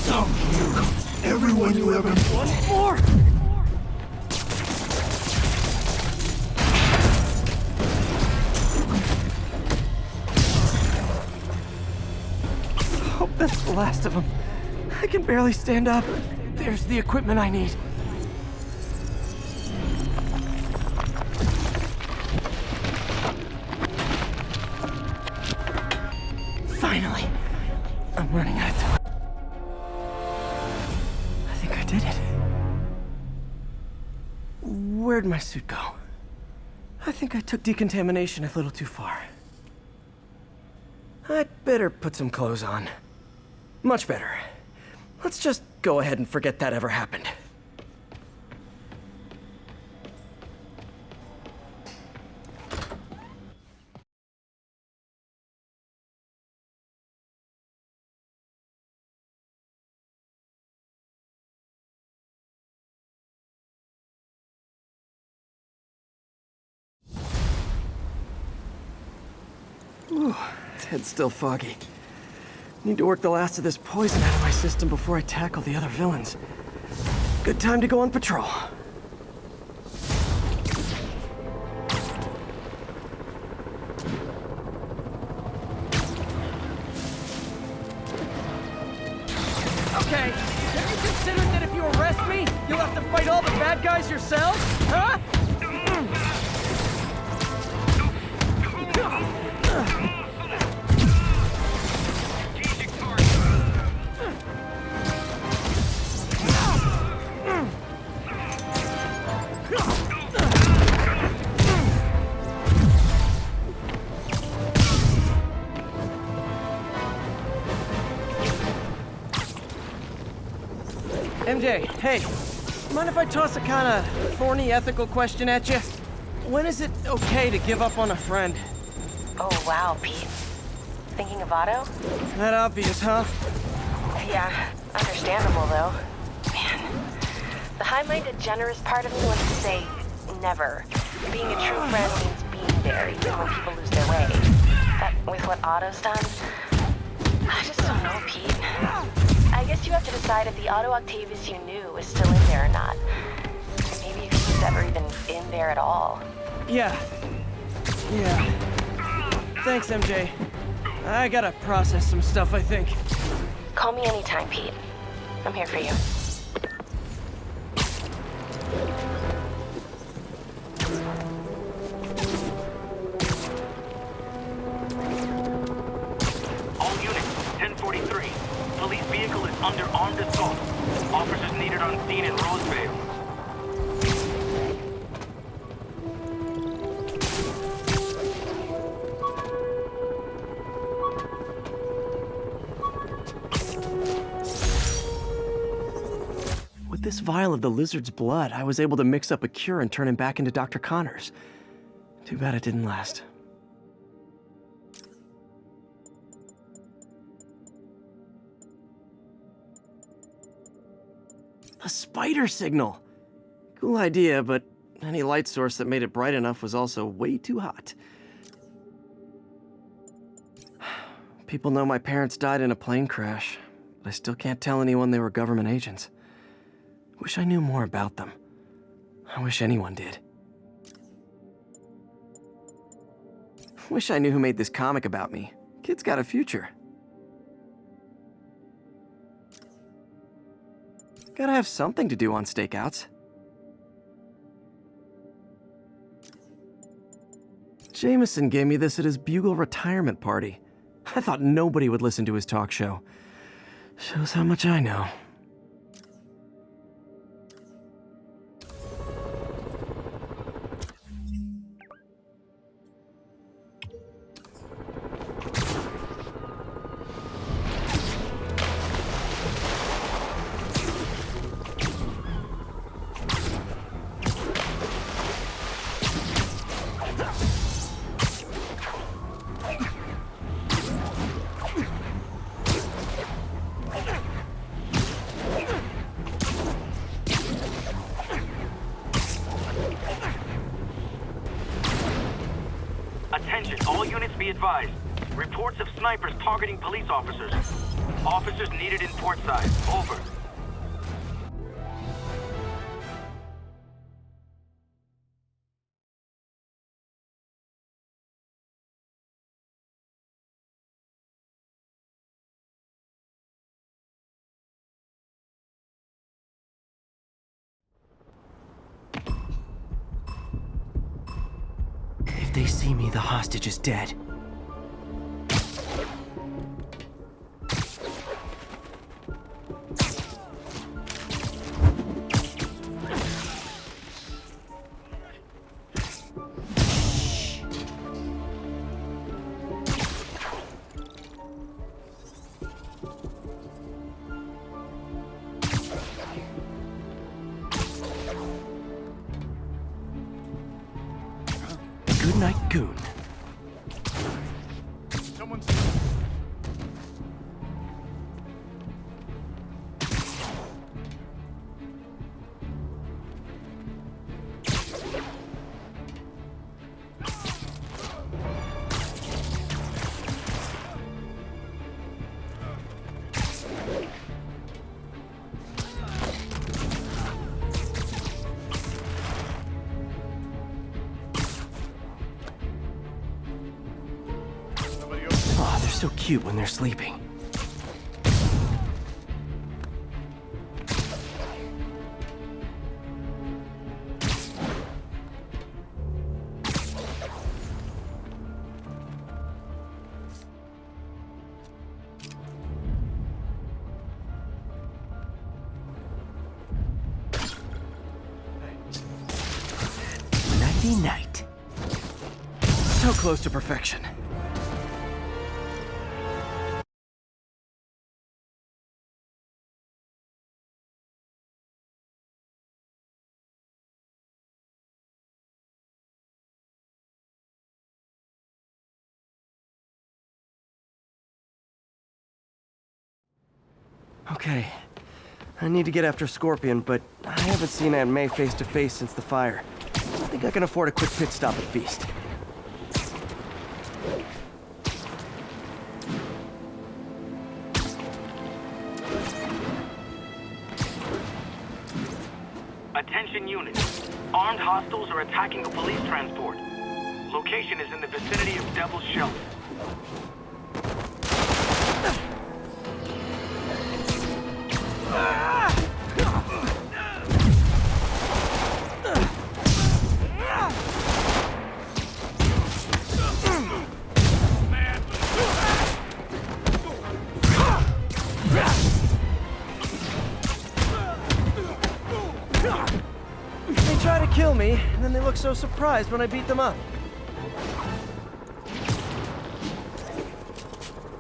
Some hero. Everyone you ever... One more. Hope that's the last of them. I can barely stand up. There's the equipment I need. Finally. I'm running out of time. I think I did it. Where'd my suit go? I think I took decontamination a little too far. I'd better put some clothes on. Much better. Let's just go ahead and forget that ever happened. Ooh, head's still foggy. Need to work the last of this poison out of my system before I tackle the other villains. Good time to go on patrol. Okay, have you considered that if you arrest me, you'll have to fight all the bad guys yourself? Huh? MJ, hey, mind if I toss a kinda thorny ethical question at you? When is it okay to give up on a friend? Oh, wow, Pete. Thinking of Otto? That obvious, huh? Yeah, understandable though. Man, the high-minded, generous part of me wants to say never. Being a true friend means being there even when people lose their way. But with what Otto's done, I just don't know, Pete. I guess you have to decide if the Otto Octavius you knew is still in there or not. Maybe if he's ever even in there at all. Yeah. Thanks, MJ. I gotta process some stuff, I think. Call me anytime, Pete. I'm here for you. All units, 1043. Police vehicle is under armed assault. Officers needed on scene in Roseville. With this vial of the lizard's blood, I was able to mix up a cure and turn him back into Dr. Connors. Too bad it didn't last. A spider signal! Cool idea, but any light source that made it bright enough was also way too hot. People know my parents died in a plane crash, but I still can't tell anyone they were government agents. Wish I knew more about them. I wish anyone did. Wish I knew who made this comic about me. Kid's got a future. Gotta have something to do on stakeouts. Jameson gave me this at his Bugle retirement party. I thought nobody would listen to his talk show. Shows how much I know. Attention, all units be advised. Reports of snipers targeting police officers. Officers needed in port side. Over. If they see me, the hostage is dead. Good night, Goon. Someone's... Aw, they're so cute when they're sleeping. Nighty-night. So close to perfection. Okay, I need to get after Scorpion, but I haven't seen Aunt May face to face since the fire. I think I can afford a quick pit stop at Feast. Attention units. Armed hostiles are attacking a police transport. Location is in the vicinity of Devil's Shelf. They try to kill me, and then they look so surprised when I beat them up.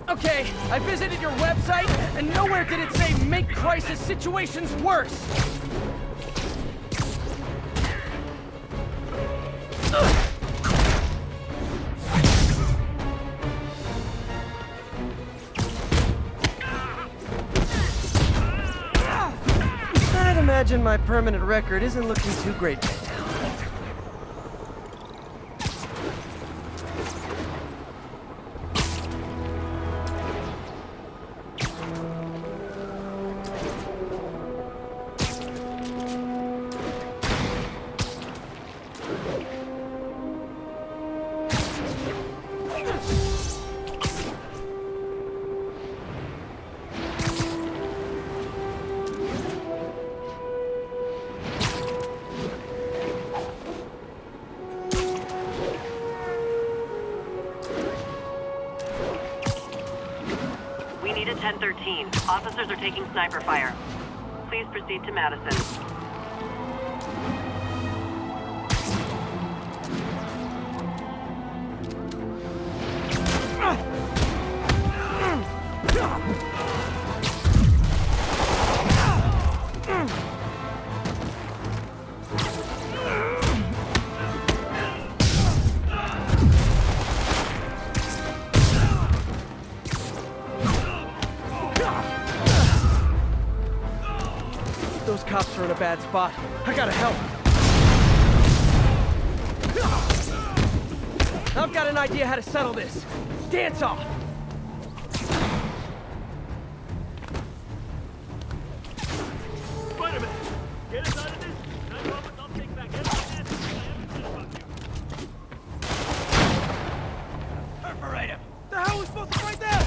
Okay, I visited your website, and nowhere did it say make crisis situations worse! I imagine my permanent record isn't looking too great right now. We need a 1013. Officers are taking sniper fire. Please proceed to Madison. Those cops are in a bad spot. I gotta help. I've got an idea how to settle this. Dance off! Spider-Man, get us out of this. I promise I'll take back everything I ever said about you. Perforate him. The hell are we supposed to fight that?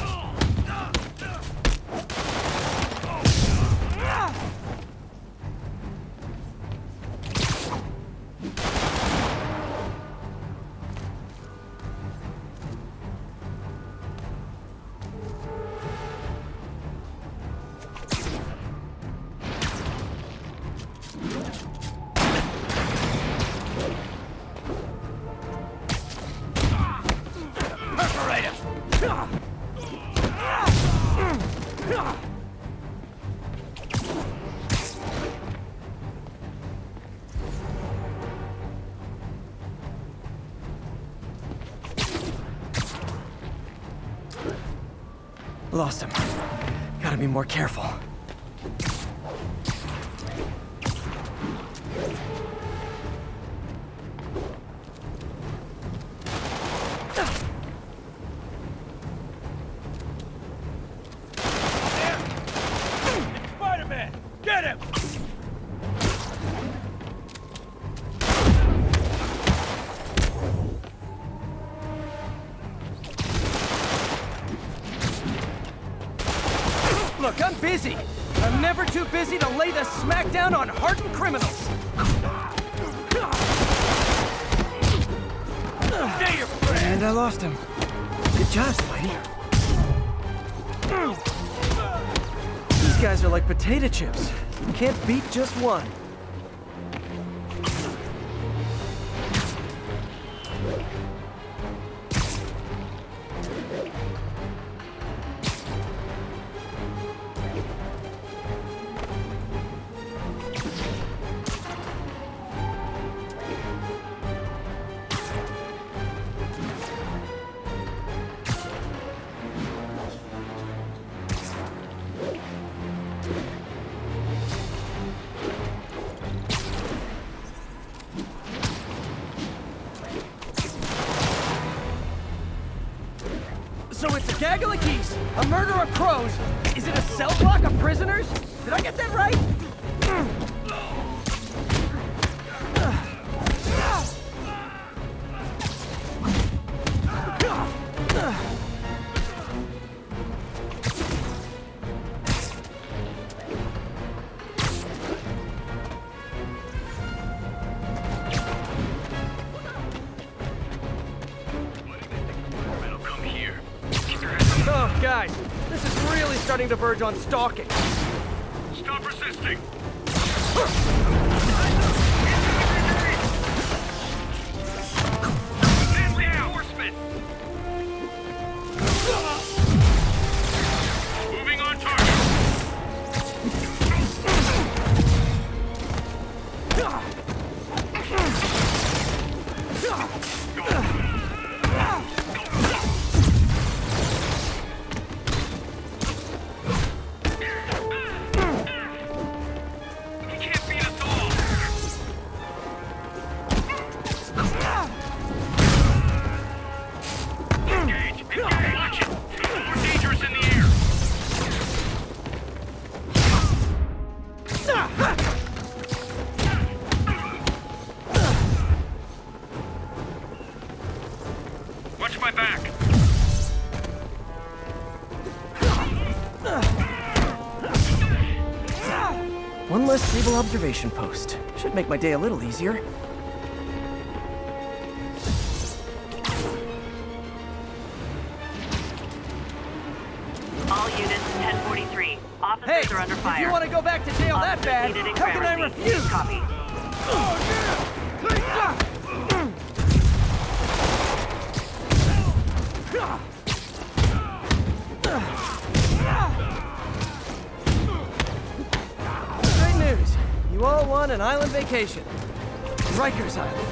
Perforate him. Lost him. Gotta be more careful. Spider-Man, get him. Look, I'm busy. I'm never too busy to lay the smackdown on hardened criminals. Stay your friend. And I lost him. Good job, Spidey. These guys are like potato chips. You can't beat just one. So it's a gaggle of geese, a murder of crows. Is it a cell block of prisoners? Did I get that right? Oh, guys, this is really starting to verge on stalking. Stop resisting. Reinforcement. Moving on target. One less stable observation post. Should make my day a little easier. All units, 1043. Officers Hey, are under if fire. you want to go back to jail that bad, how can I refuse? Copy. Great news. You all won an island vacation. Rikers Island.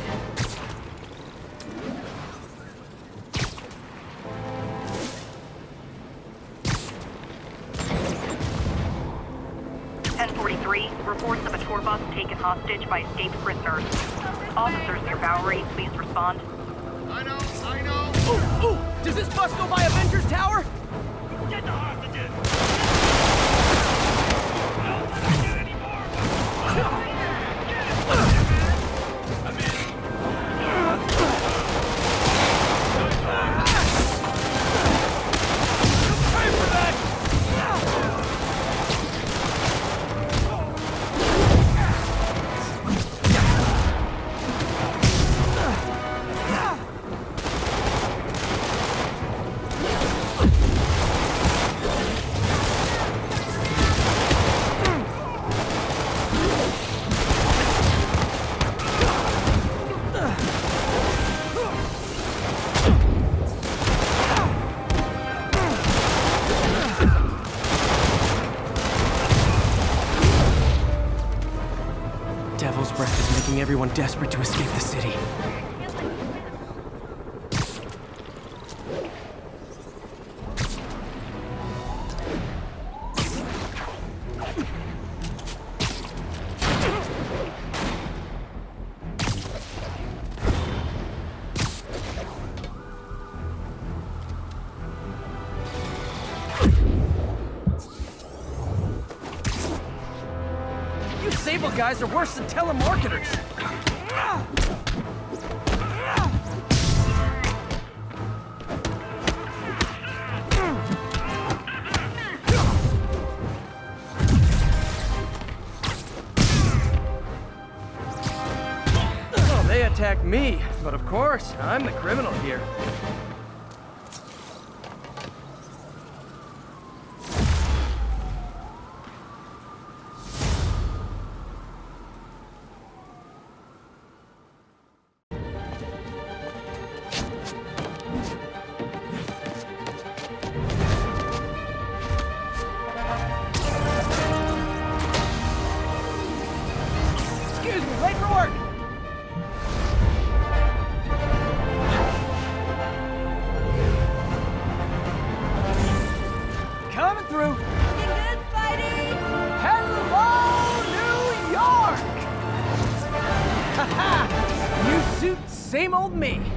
Reports of a tour bus taken hostage by escaped prisoners. Officers near Bowery, please respond. I know. Ooh! Does this bus go by Avengers Tower? Get the hostages! Devil's breath is making everyone desperate to escape the city. You Sable guys are worse than telemarketers. Oh, they attacked me, but of course, I'm the criminal here. Excuse me, late for work! Coming through! Looking good, Spidey! Hello, New York! Haha! New suit, same old me.